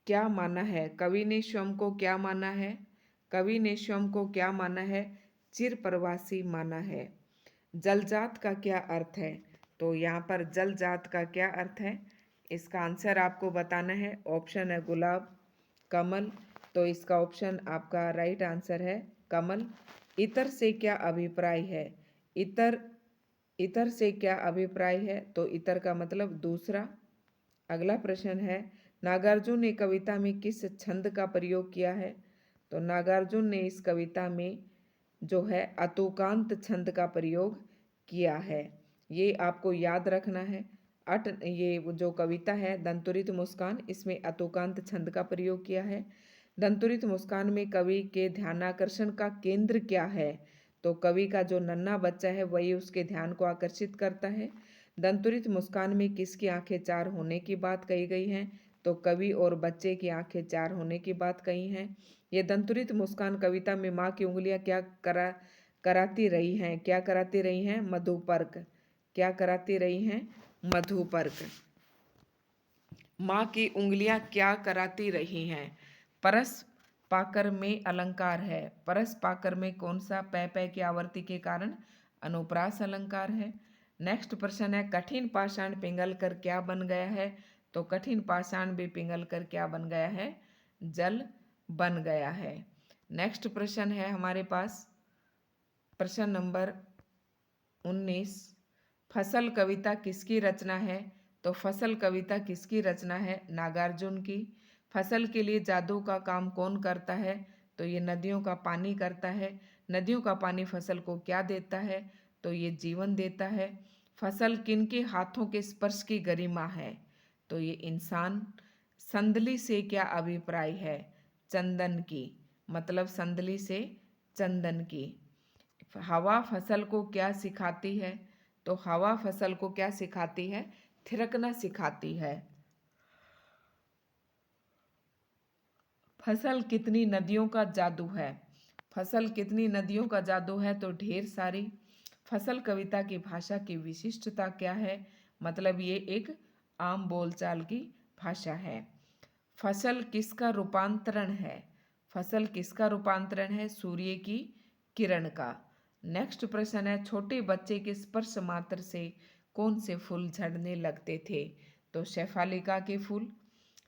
क्या माना है, कवि ने स्वयं को क्या माना है, कवि ने स्वयं को क्या माना है, चिरप्रवासी माना है। जलजात का क्या अर्थ है, तो यहाँ पर जलजात का क्या अर्थ है, इसका आंसर आपको बताना है। ऑप्शन है गुलाब, कमल, तो इसका ऑप्शन आपका राइट आंसर है कमल। इतर से क्या अभिप्राय है, इतर से क्या अभिप्राय है, तो इतर का मतलब दूसरा। अगला प्रश्न है नागार्जुन ने कविता में किस छंद का प्रयोग किया है, तो नागार्जुन ने इस कविता में जो है अतुकांत छंद का प्रयोग किया है। ये आपको याद रखना है। ये जो कविता है दंतुरित मुस्कान, इसमें अतुकांत छंद का प्रयोग किया है। दंतुरित मुस्कान में कवि के ध्यानाकर्षण का केंद्र क्या है, तो कवि का जो नन्हा बच्चा है वही उसके ध्यान को आकर्षित करता है। दंतुरित मुस्कान में किसकी आंखें चार होने की बात कही गई है, तो कवि और बच्चे की आंखें चार होने की बात कही है। ये दंतुरित मुस्कान कविता में माँ की उंगलियां क्या कराती रही हैं, क्या कराती रही हैं, मधुपर्क, क्या कराती रही हैं, मधुपर्क। माँ की उंगलियां क्या कराती रही हैं। परस पाकर में अलंकार है, परस पाकर में कौन सा पै की आवर्ती के कारण अनुप्रास अलंकार है। नेक्स्ट प्रश्न है कठिन पाषाण पिघल कर क्या बन गया है, तो कठिन पाषाण भी पिघल कर क्या बन गया है, जल बन गया है। नेक्स्ट प्रश्न है हमारे पास प्रश्न नंबर 19। फसल कविता किसकी रचना है, तो फसल कविता किसकी रचना है, नागार्जुन की। फसल के लिए जादू का काम कौन करता है, तो ये नदियों का पानी करता है। नदियों का पानी फसल को क्या देता है, तो ये जीवन देता है। फसल किनके हाथों के स्पर्श की गरिमा है, तो ये इंसान। संदली से क्या अभिप्राय है, चंदन की, मतलब संदली से चंदन की। हवा फसल को क्या सिखाती है, तो हवा फसल को क्या सिखाती है, थिरकना सिखाती है। फसल कितनी नदियों का जादू है, फसल कितनी नदियों का जादू है, तो ढेर सारी। फसल कविता की भाषा की विशिष्टता क्या है, मतलब ये एक आम बोलचाल की भाषा है। फसल किसका रूपांतरण है, फसल किसका रूपांतरण है, सूर्य की किरण का। नेक्स्ट प्रश्न है छोटे बच्चे के स्पर्श मात्र से कौन से फूल झड़ने लगते थे, तो शेफालिका के फूल।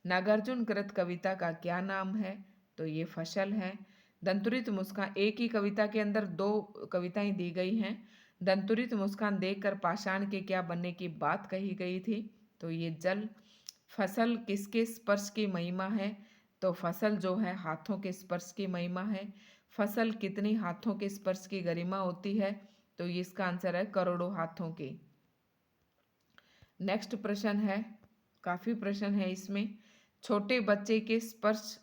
नागार्जुन कृत कविता का क्या नाम है, तो ये फसल है। दंतुरित मुस्कान, एक ही कविता के अंदर दो कविताएं दी गई हैं। दंतुरित मुस्कान देखकर पाषाण के क्या बनने की बात कही गई थी, तो ये जल। फसल किसके स्पर्श की महिमा है, तो फसल जो है हाथों के स्पर्श की महिमा है। फसल कितनी हाथों के स्पर्श की गरिमा होती है, तो ये इसका आंसर है करोड़ों हाथों की। नेक्स्ट प्रश्न है, काफी प्रश्न है इसमें। छोटे बच्चे के स्पर्श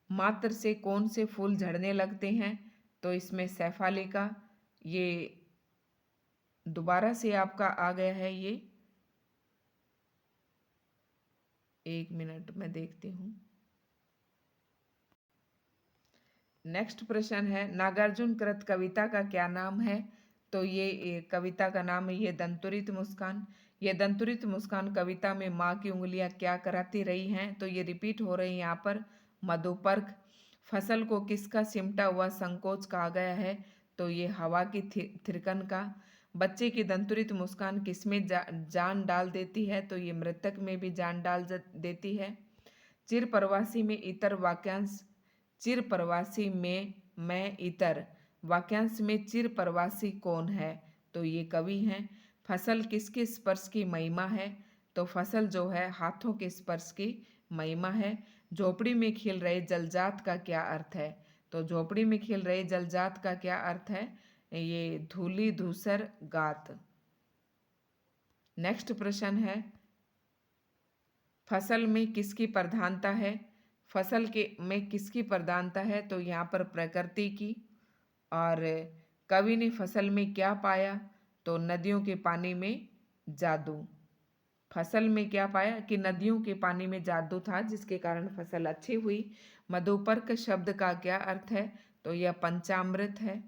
मात्र से कौन से फूल झड़ने लगते हैं, तो इसमें शेफालिका। ये दोबारा से आपका आ गया है, ये एक मिनट में देखती हूँ। नेक्स्ट प्रश्न है नागार्जुन कृत कविता का क्या नाम है, तो ये कविता का नाम है ये दंतुरित मुस्कान। ये दंतुरित मुस्कान कविता में माँ की उंगलियां क्या कराती रही हैं, तो ये रिपीट हो रही है यहाँ पर, मधुपर्क। फसल को किसका सिमटा हुआ संकोच कहा गया है, तो ये हवा की थिरकन का। बच्चे की दंतुरित मुस्कान किसमें जान डाल देती है, तो ये मृतक में भी जान डाल देती है। चिर प्रवासी में इतर वाक्यांश, चिर प्रवासी में मैं इतर वाक्यांश में चिर प्रवासी कौन है, तो ये कवि हैं। फसल किसके स्पर्श की महिमा है, तो फसल जो है हाथों के स्पर्श की महिमा है। झोपड़ी में खिल रहे जलजात का क्या अर्थ है? तो झोपड़ी में खिल रहे जलजात का क्या अर्थ है? ये धूली धूसर गात। नेक्स्ट प्रश्न है, फसल में किसकी प्रधानता है? फसल के में किसकी प्रधानता है? तो यहाँ पर प्रकृति की। और कवि ने फसल में क्या पाया? तो नदियों के पानी में जादू। फसल में क्या पाया कि नदियों के पानी में जादू था, जिसके कारण फसल अच्छी हुई। मधुपर्क शब्द का क्या अर्थ है? तो यह पंचामृत है।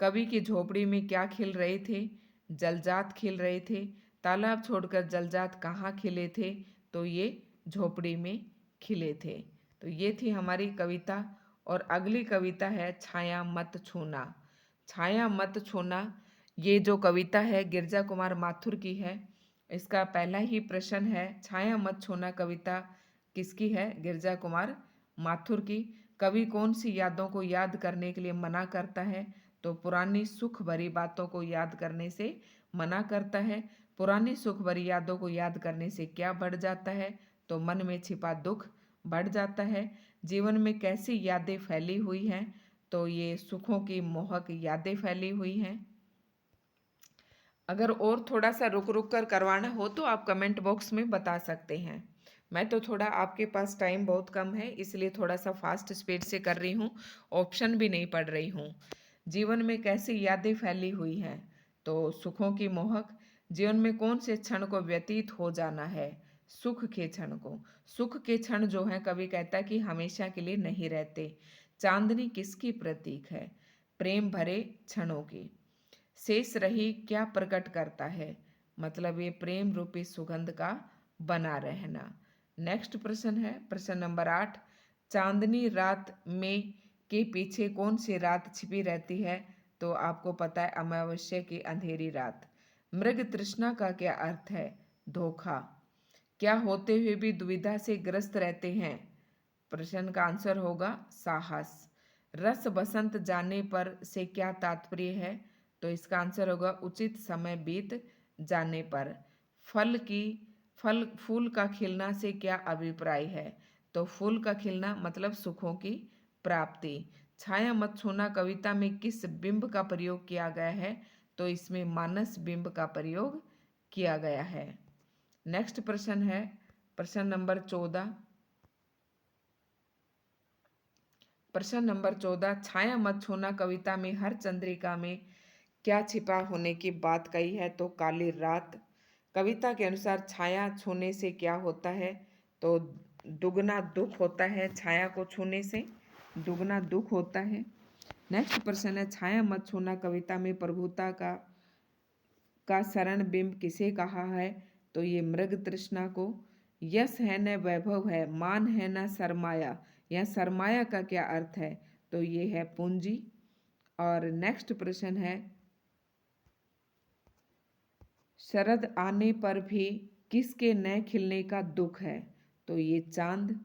कवि की झोपड़ी में क्या खिल रहे थे? जलजात खिल रहे थे। तालाब छोड़कर जलजात कहाँ खिले थे? तो ये झोपड़ी में खिले थे। तो ये थी हमारी कविता। और अगली कविता है छाया मत छूना। छाया मत छूना, ये जो कविता है गिरजा कुमार माथुर की है। इसका पहला ही प्रश्न है, छाया मत छूना कविता किसकी है? गिरजा कुमार माथुर की। कवि कौन सी यादों को याद करने के लिए मना करता है? तो पुरानी सुख भरी बातों को याद करने से मना करता है। पुरानी सुख भरी यादों को याद करने से क्या बढ़ जाता है? तो मन में छिपा दुख बढ़ जाता है। जीवन में कैसी यादें फैली हुई हैं? तो ये सुखों की मोहक यादें फैली हुई हैं। अगर और थोड़ा सा रुक रुक कर करवाना हो तो आप कमेंट बॉक्स में बता सकते हैं। मैं तो थोड़ा, आपके पास टाइम बहुत कम है इसलिए थोड़ा सा फास्ट स्पीड से कर रही हूँ, ऑप्शन भी नहीं पढ़ रही हूँ। जीवन में कैसी यादें फैली हुई हैं? तो सुखों की मोहक। जीवन में कौन से क्षण को व्यतीत हो जाना है? सुख के क्षण को। सुख के क्षण जो है कवि कहता है कि हमेशा के लिए नहीं रहते। चांदनी किसकी प्रतीक है? प्रेम भरे क्षणों की। शेष रही क्या प्रकट करता है? मतलब ये प्रेम रूपी सुगंध का बना रहना। नेक्स्ट प्रश्न है प्रश्न नंबर 8। चांदनी रात में के पीछे कौन सी रात छिपी रहती है? तो आपको पता है, अमावस्या की अंधेरी रात। मृग तृष्णा का क्या अर्थ है? धोखा। क्या होते हुए भी दुविधा से ग्रस्त रहते हैं? प्रश्न का आंसर होगा साहस। रस बसंत जाने पर से क्या तात्पर्य है? तो इसका आंसर होगा उचित समय बीत जाने पर। फल फूल का खिलना से क्या अभिप्राय है? तो फूल का खिलना मतलब सुखों की प्राप्ति। छाया मत छूना कविता में किस बिंब का प्रयोग किया गया है? तो इसमें मानस बिंब का प्रयोग किया गया है। नेक्स्ट प्रश्न है प्रश्न नंबर 14। प्रश्न नंबर 14, छाया मत छूना कविता में हर चंद्रिका में क्या छिपा होने की बात कही है? तो काली रात। कविता के अनुसार छाया छूने से क्या होता है? तो दुगना दुख होता है। छाया को छूने से दुगना दुख होता है। नेक्स्ट प्रश्न है, छाया मत छूना कविता में प्रभुता का शरण बिंब किसे कहा है? तो ये मृग तृष्णा को। यश है न वैभव है, मान है न सरमाया। यह सरमाया का क्या अर्थ है? तो ये है पूंजी। और नेक्स्ट प्रश्न है, शरद आने पर भी किसके नए खिलने का दुख है? तो ये चांद।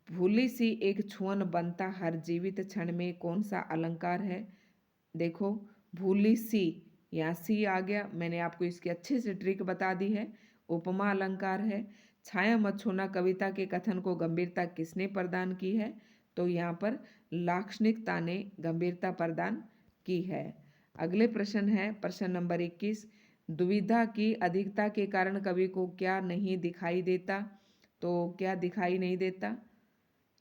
भूली सी एक छुअन बनता हर जीवित क्षण में कौन सा अलंकार है? देखो, भूली सी, यहाँ सी आ गया, मैंने आपको इसकी अच्छे से ट्रिक बता दी है। उपमा अलंकार है। छाया मत छूना कविता के कथन को गंभीरता किसने प्रदान की है? तो यहाँ पर लाक्षणिकता ने गंभीरता प्रदान की है। अगले प्रश्न है प्रश्न नंबर 21। दुविधा की अधिकता के कारण कवि को क्या नहीं दिखाई देता? तो क्या दिखाई नहीं देता?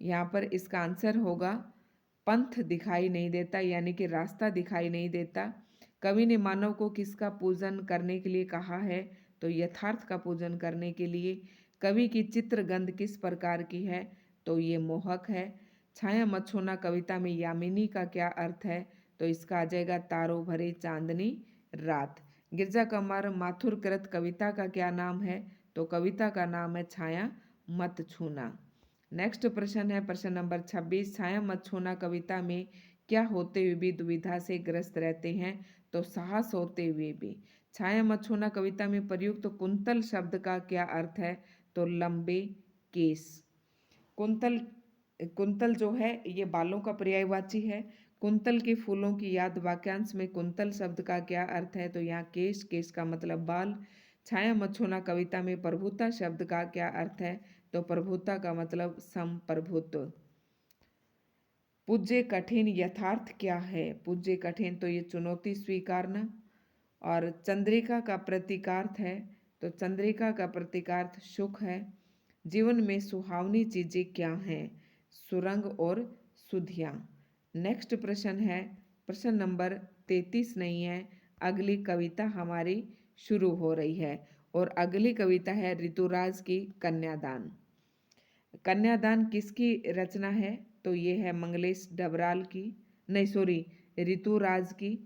यहाँ पर इसका आंसर होगा पंथ दिखाई नहीं देता, यानी कि रास्ता दिखाई नहीं देता। कवि ने मानव को किसका पूजन करने के लिए कहा है? तो यथार्थ का पूजन करने के लिए। कवि की चित्रगंध किस प्रकार की है? तो ये मोहक है। छाया मत छूना कविता में यामिनी का क्या अर्थ है? तो इसका आ जाएगा तारों भरे चांदनी रात। गिरजा कुमार माथुर कृत कविता का क्या नाम है? तो कविता का नाम है छाया मत छूना। नेक्स्ट प्रश्न है प्रश्न नंबर 26। छाया मत छूना कविता में क्या होते हुए भी दुविधा से ग्रस्त रहते हैं? तो साहस होते हुए भी। छाया मत छूना कविता में प्रयुक्त तो कुंतल शब्द का क्या अर्थ है? तो लंबे केस। कुंतल कुंतल जो है ये बालों का पर्यायवाची है। कुंतल के फूलों की याद वाक्यांश में कुंतल शब्द का क्या अर्थ है? तो यहाँ केश, केश का मतलब बाल। छाया मत छोना कविता में प्रभुता शब्द का क्या अर्थ है? तो प्रभुता का मतलब संप्रभुत्व। पूज्य कठिन यथार्थ क्या है? पूज्य कठिन तो ये चुनौती स्वीकारना। और चंद्रिका का प्रतीकार्थ है, तो चंद्रिका का प्रतीकार्थ सुख है। जीवन में सुहावनी चीजें क्या हैं? सुरंग और सुधियाँ। नेक्स्ट प्रश्न है, प्रश्न नंबर 33 नहीं है, अगली कविता हमारी शुरू हो रही है और अगली कविता है ऋतुराज की कन्यादान। कन्यादान किसकी रचना है? तो ये है मंगलेश डबराल की, नहीं सॉरी, ऋतुराज की।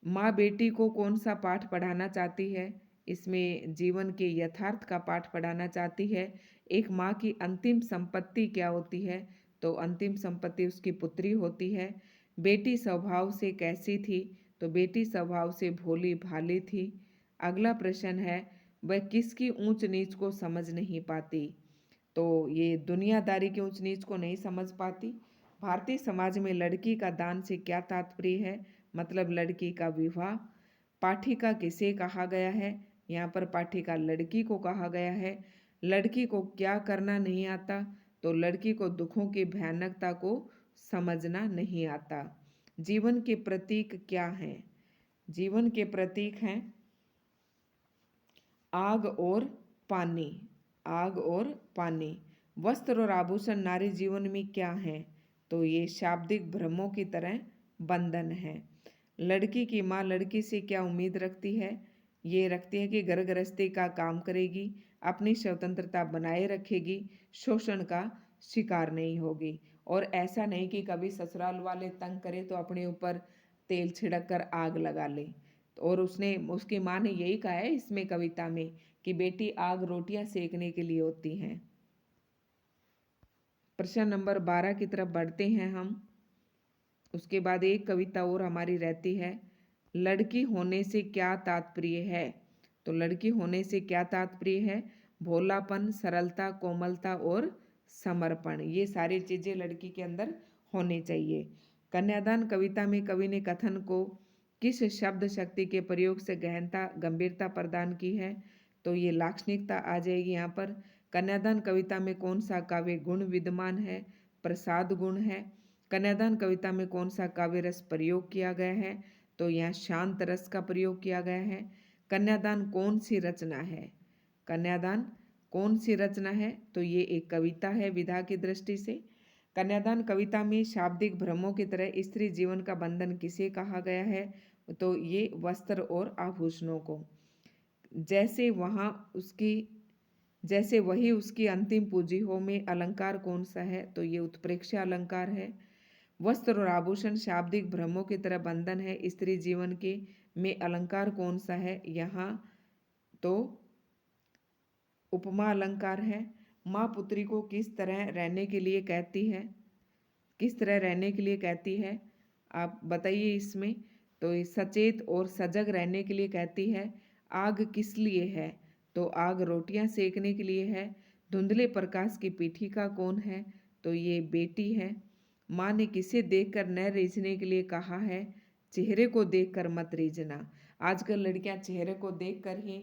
माँ बेटी को कौन सा पाठ पढ़ाना चाहती है? इसमें जीवन के यथार्थ का पाठ पढ़ाना चाहती है। एक माँ की अंतिम संपत्ति क्या होती है? तो अंतिम संपत्ति उसकी पुत्री होती है। बेटी स्वभाव से कैसी थी? तो बेटी स्वभाव से भोली भाली थी। अगला प्रश्न है, वह किसकी ऊंच नीच को समझ नहीं पाती? तो ये दुनियादारी के ऊंच नीच को नहीं समझ पाती। भारतीय समाज में लड़की का दान से क्या तात्पर्य है? मतलब लड़की का विवाह। पाठिका किसे कहा गया है? यहाँ पर पाठिका लड़की को कहा गया है। लड़की को क्या करना नहीं आता? तो लड़की को दुखों की भयानकता को समझना नहीं आता। जीवन के प्रतीक क्या हैं? जीवन के प्रतीक हैं आग और पानी। आग और पानी। वस्त्र और आभूषण नारी जीवन में क्या है? तो ये शाब्दिक भ्रमों की तरह बंधन है। लड़की की माँ लड़की से क्या उम्मीद रखती है? ये रखती है कि घर गृहस्थी का काम करेगी, अपनी स्वतंत्रता बनाए रखेगी, शोषण का शिकार नहीं होगी। और ऐसा नहीं कि कभी ससुराल वाले तंग करे तो अपने ऊपर तेल छिड़क कर आग लगा ले। और उसकी माँ ने यही कहा है इसमें कविता में कि बेटी आग रोटियां सेकने के लिए होती हैं। प्रश्न नंबर 12 की तरफ बढ़ते हैं हम। उसके बाद एक कविता और हमारी रहती है, लड़की होने से क्या तात्पर्य है? तो लड़की होने से क्या तात्पर्य है? भोलापन, सरलता, कोमलता और समर्पण, ये सारी चीजें लड़की के अंदर होनी चाहिए। कन्यादान कविता में कवि ने कथन को किस शब्द शक्ति के प्रयोग से गहनता गंभीरता प्रदान की है? तो ये लाक्षणिकता आ जाएगी यहाँ पर। कन्यादान कविता में कौन सा काव्य गुण विद्यमान है? प्रसाद गुण है। कन्यादान कविता में कौन सा काव्य रस प्रयोग किया गया है? तो यहाँ शांत रस का प्रयोग किया गया है। कन्यादान कौन सी रचना है? कन्यादान कौन सी रचना है? तो ये एक कविता है विधा की दृष्टि से। कन्यादान कविता में शाब्दिक भ्रमों की तरह स्त्री जीवन का बंधन किसे कहा गया है? तो ये वस्त्र और आभूषणों को। जैसे वही उसकी अंतिम पूंजी हो में अलंकार कौन सा है? तो ये उत्प्रेक्षा अलंकार है। वस्त्र और आभूषण शाब्दिक भ्रमों की तरह बंधन है स्त्री जीवन के में अलंकार कौन सा है? यहाँ तो उपमा अलंकार है। माँ पुत्री को किस तरह रहने के लिए कहती है? किस तरह रहने के लिए कहती है? आप बताइए इसमें। तो ये सचेत और सजग रहने के लिए कहती है। आग किस लिए है? तो आग रोटियां सेकने के लिए है। धुंधले प्रकाश की पीठिका कौन है? तो ये बेटी है। माँ ने किसे देखकर न रीझने के लिए कहा है? चेहरे को देखकर मत रीझना। आजकल लड़कियां चेहरे को देखकर ही,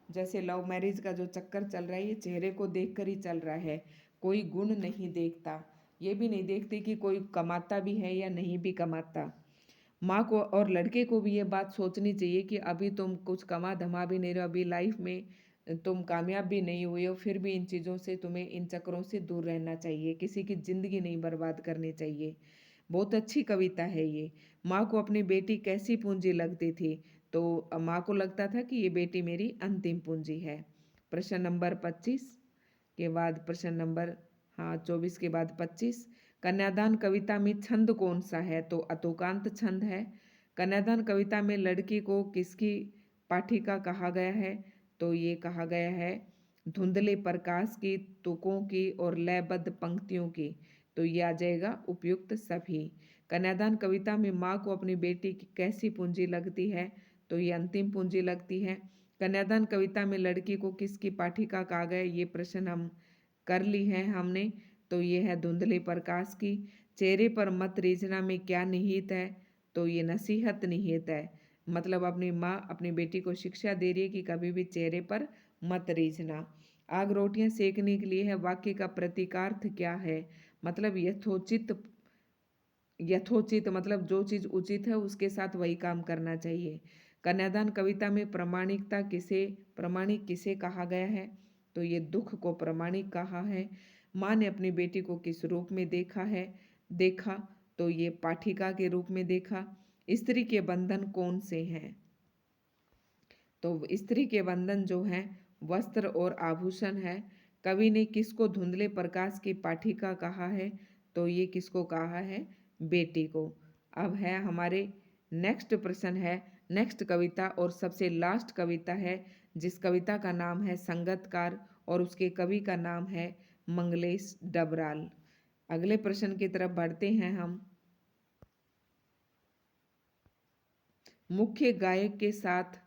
जैसे लव मैरिज का जो चक्कर चल रहा है, ये चेहरे को देखकर ही चल रहा है। कोई गुण नहीं देखता, ये भी नहीं देखती कि कोई कमाता भी है या नहीं भी कमाता। माँ को और लड़के को भी ये बात सोचनी चाहिए कि अभी तुम कुछ कमा धमा भी नहीं रहे हो, अभी लाइफ में तुम कामयाब भी नहीं हुए हो, फिर भी इन चीज़ों से तुम्हें, इन चक्करों से दूर रहना चाहिए, किसी की जिंदगी नहीं बर्बाद करनी चाहिए। बहुत अच्छी कविता है ये। माँ को अपनी बेटी कैसी पूंजी लगती थी? तो माँ को लगता था कि ये बेटी मेरी अंतिम पूंजी है। प्रश्न नंबर 25 के बाद प्रश्न नंबर, हाँ 24 के बाद 25। कन्यादान कविता में छंद कौन सा है? तो अतुकांत छंद है। कन्यादान कविता में लड़की को किसकी पाठिका कहा गया है? तो ये कहा गया है धुंधले प्रकाश की, तुकों की और लयबद्ध पंक्तियों की। तो ये आ जाएगा उपयुक्त सभी। कन्यादान कविता में माँ को अपनी बेटी की कैसी पूंजी लगती है? तो ये अंतिम पूंजी लगती है। कन्यादान कविता में लड़की को किसकी पाठिका कहा गया? ये प्रश्न हम कर ली है हमने। तो ये है धुंधले प्रकाश की। चेहरे पर मत रीझना में क्या निहित है? तो ये नसीहत निहित है। मतलब अपनी माँ अपनी बेटी को शिक्षा दे रही है कि कभी भी चेहरे पर मत रीझना। आग रोटियां सेकने के लिए है, वाक्य का प्रतीकार्थ क्या है? मतलब यथोचित। यथोचित मतलब जो चीज उचित है उसके साथ वही काम करना चाहिए। कन्यादान कविता में प्रामाणिक किसे कहा गया है? तो ये दुख को प्रामाणिक कहा है। माँ ने अपनी बेटी को किस रूप में देखा, तो ये पाठिका के रूप में देखा। स्त्री के बंधन कौन से हैं? तो स्त्री के बंधन जो हैं वस्त्र और आभूषण है। कवि ने किसको धुंधले प्रकाश की पाठिका कहा है? तो ये किसको कहा है? बेटी को। अब है हमारे नेक्स्ट प्रश्न है, नेक्स्ट कविता और सबसे लास्ट कविता है, जिस कविता का नाम है संगतकार और उसके कवि का नाम है मंगलेश डबराल। अगले प्रश्न की तरफ बढ़ते हैं हम। मुख्य गायक के साथ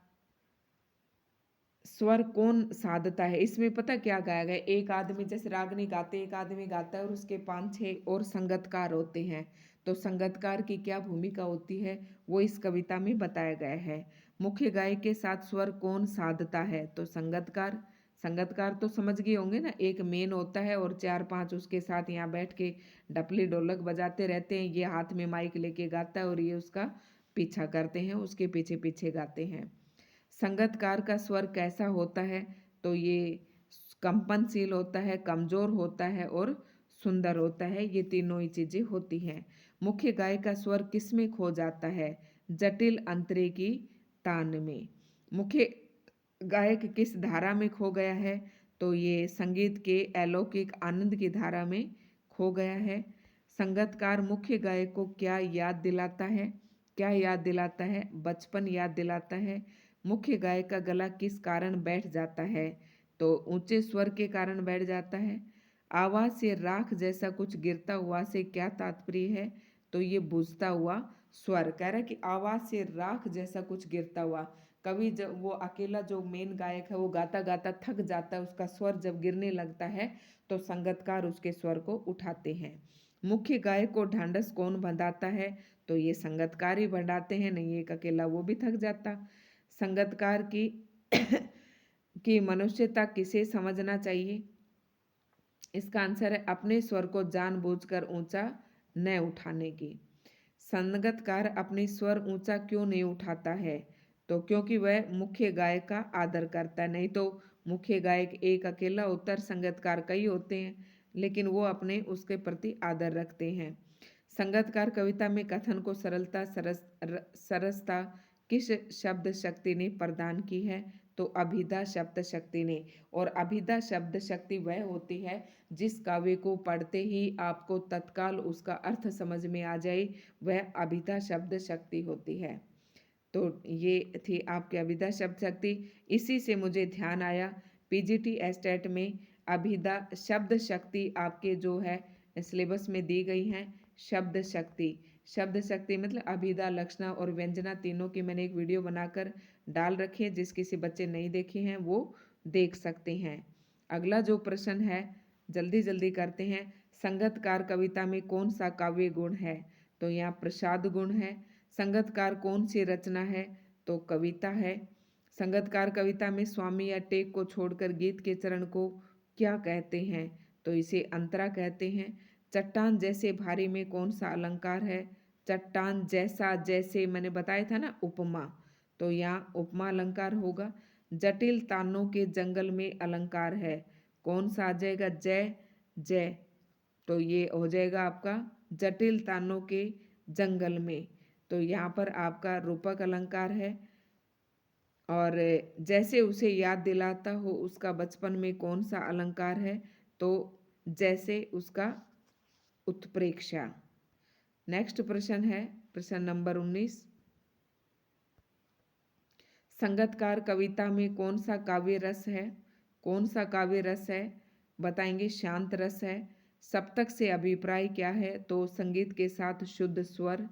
स्वर कौन साधता है? इसमें पता क्या गाया गया? एक आदमी जैसे रागनी गाते, एक आदमी गाता है और उसके 5-6 और संगतकार होते हैं। तो संगतकार की क्या भूमिका होती है वो इस कविता में बताया गया है। मुख्य गायक के साथ स्वर कौन साधता है? तो संगतकार। संगतकार तो समझ गए होंगे ना, एक मेन होता है और 4-5 उसके साथ यहाँ बैठ के डपली ढोलक बजाते रहते हैं। ये हाथ में माइक लेके गाता है और ये उसका पीछा करते हैं, उसके पीछे पीछे गाते हैं। संगतकार का स्वर कैसा होता है? तो ये कंपनशील होता है, कमजोर होता है और सुंदर होता है। ये तीनों ही चीजें होती हैं। मुख्य गायक का स्वर किस में खो जाता है? जटिल अंतरे की तान में। मुख्य गायक किस धारा में खो गया है? तो ये संगीत के अलौकिक आनंद की धारा में खो गया है। संगतकार मुख्य गायक को क्या याद दिलाता है? क्या याद दिलाता है? बचपन याद दिलाता है। मुख्य गायक का गला किस कारण बैठ जाता है? तो ऊंचे स्वर के कारण बैठ जाता है। आवाज से राख जैसा कुछ गिरता हुआ से क्या तात्पर्य है? तो ये बुझता हुआ स्वर। कह रहा है कि आवाज से राख जैसा कुछ गिरता हुआ। कभी जब वो अकेला जो मेन गायक है वो गाता गाता थक जाता है, उसका स्वर जब गिरने लगता है तो संगतकार उसके स्वर को उठाते हैं। मुख्य गायक को ढांढस कौन बंधाता है? तो ये संगतकार ही बढ़ाते हैं, नहीं एक अकेला वो भी थक जाता। संगतकार की की मनुष्यता किसे समझना चाहिए? इसका आंसर है अपने स्वर को जानबूझकर ऊंचा न उठाने की। संगतकार अपने स्वर ऊंचा क्यों नहीं उठाता है? तो क्योंकि वह मुख्य गायक का आदर करता है। नहीं तो मुख्य गायक एक अकेला होता है, संगतकार कई होते हैं, लेकिन वो अपने उसके प्रति आदर रखते हैं। संगतकार कविता में कथन को सरसता किस शब्द शक्ति ने प्रदान की है? तो अभिधा शब्द शक्ति ने। और अभिधा शब्द शक्ति वह होती है जिस काव्य को पढ़ते ही आपको तत्काल उसका अर्थ समझ में आ जाए, वह अभिधा शब्द शक्ति होती है। तो ये थी आपकी अभिधा शब्द शक्ति। इसी से मुझे ध्यान आया, पीजीटी एस्टेट में अभिधा शब्द शक्ति आपके जो है सिलेबस में दी गई हैं। शब्द शक्ति, शब्द शक्ति मतलब अभिधा, लक्षणा और व्यंजना तीनों की मैंने एक वीडियो बनाकर डाल रखी है, जिस किसी बच्चे नहीं देखे हैं वो देख सकते हैं। अगला जो प्रश्न है जल्दी जल्दी करते हैं। संगतकार कविता में कौन सा काव्य गुण है? तो यहाँ प्रसाद गुण है। संगतकार कौन सी रचना है? तो कविता है। संगतकार कविता में स्वामी या टेक को छोड़कर गीत के चरण को क्या कहते हैं? तो इसे अंतरा कहते हैं। चट्टान जैसे भारी में कौन सा अलंकार है? चट्टान जैसा, जैसे मैंने बताया था ना उपमा, तो यहाँ उपमा अलंकार होगा। जटिल तानों के जंगल में अलंकार है, कौन सा आ जाएगा? जय जय। तो ये हो जाएगा आपका जटिल तानों के जंगल में। तो यहाँ पर आपका रूपक अलंकार है। और जैसे उसे याद दिलाता हो उसका बचपन में कौन सा अलंकार है? तो जैसे उसका उत्प्रेक्षा। नेक्स्ट प्रश्न है प्रश्न नंबर 19। संगतकार कविता में कौन सा काव्य रस है? कौन सा काव्य रस है? बताएंगे शांत रस है। सप्तक से अभिप्राय क्या है? तो संगीत के साथ शुद्ध स्वर।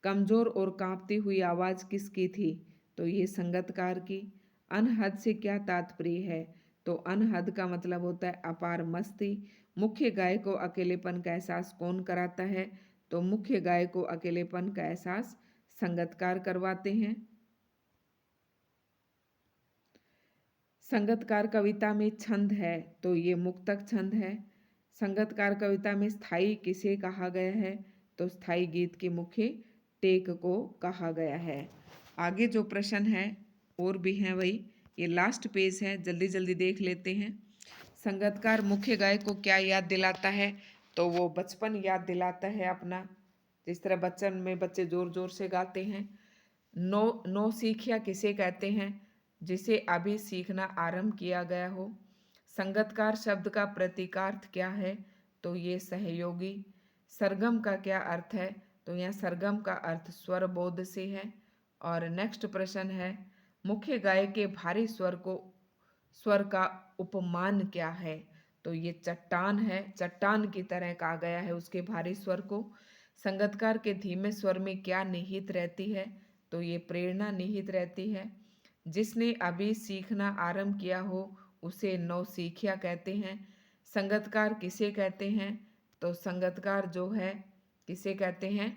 कमजोर और कांपती हुई आवाज किसकी थी? तो ये संगतकार की। अनहद से क्या तात्पर्य है? तो अनहद का मतलब होता है अपार मस्ती। मुख्य गाय को अकेलेपन का एहसास कौन कराता है? तो मुख्य गाय को अकेलेपन का एहसास संगतकार करवाते हैं। संगतकार कविता में छंद है तो ये मुक्तक छंद है। संगतकार कविता में स्थाई किसे कहा गया है, तो स्थाई गीत के मुख्य टेक को कहा गया है। आगे जो प्रश्न है और भी हैं वही, ये लास्ट पेज है, जल्दी जल्दी देख लेते हैं। संगतकार मुख्य गायक को क्या याद दिलाता है, तो वो बचपन याद दिलाता है अपना, जिस तरह बचपन में बच्चे जोर जोर से गाते हैं। नौ सीखिया किसे कहते हैं, जिसे अभी सीखना आरंभ किया गया हो। संगतकार शब्द का प्रतीकार्थ क्या है, तो ये सहयोगी। सरगम का क्या अर्थ है, तो यहाँ सरगम का अर्थ स्वर बोध से है। और नेक्स्ट प्रश्न है, मुख्य गायक के भारी स्वर का उपमान क्या है, तो ये चट्टान है, चट्टान की तरह कहा गया है उसके भारी स्वर को। संगतकार के धीमे स्वर में क्या निहित रहती है, तो ये प्रेरणा निहित रहती है। जिसने अभी सीखना आरंभ किया हो उसे नौसिखिया कहते हैं। संगतकार किसे कहते हैं, तो संगतकार जो है किसे कहते हैं,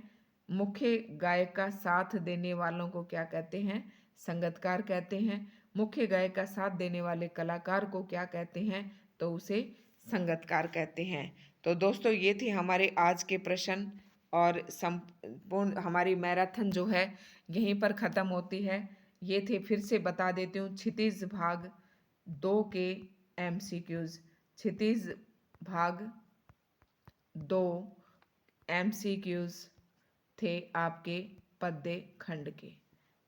मुख्य गायक का साथ देने वालों को क्या कहते हैं, संगतकार कहते हैं। मुख्य गायक का साथ देने वाले कलाकार को क्या कहते हैं, तो उसे संगतकार कहते हैं। तो दोस्तों ये थे हमारे आज के प्रश्न, और संपूर्ण हमारी मैराथन जो है यहीं पर ख़त्म होती है। ये थे, फिर से बता देती हूँ, क्षितिज भाग 2 के MCQs। क्षितिज भाग 2 MCQs थे आपके पद्य खंड के।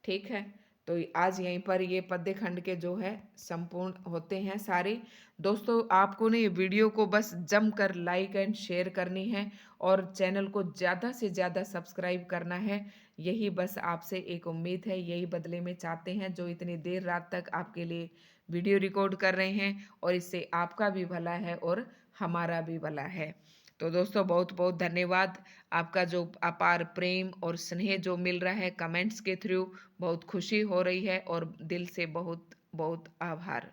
ठीक है, तो आज यहीं पर ये पद्य खंड के जो है संपूर्ण होते हैं सारे। दोस्तों आपको ने ये वीडियो को बस जमकर लाइक एंड शेयर करनी है और चैनल को ज़्यादा से ज़्यादा सब्सक्राइब करना है। यही बस आपसे एक उम्मीद है, यही बदले में चाहते हैं जो इतनी देर रात तक आपके लिए वीडियो रिकॉर्ड कर रहे हैं, और इससे आपका भी भला है और हमारा भी भला है। तो दोस्तों बहुत बहुत धन्यवाद, आपका जो अपार प्रेम और स्नेह जो मिल रहा है कमेंट्स के थ्रू, बहुत खुशी हो रही है और दिल से बहुत बहुत आभार।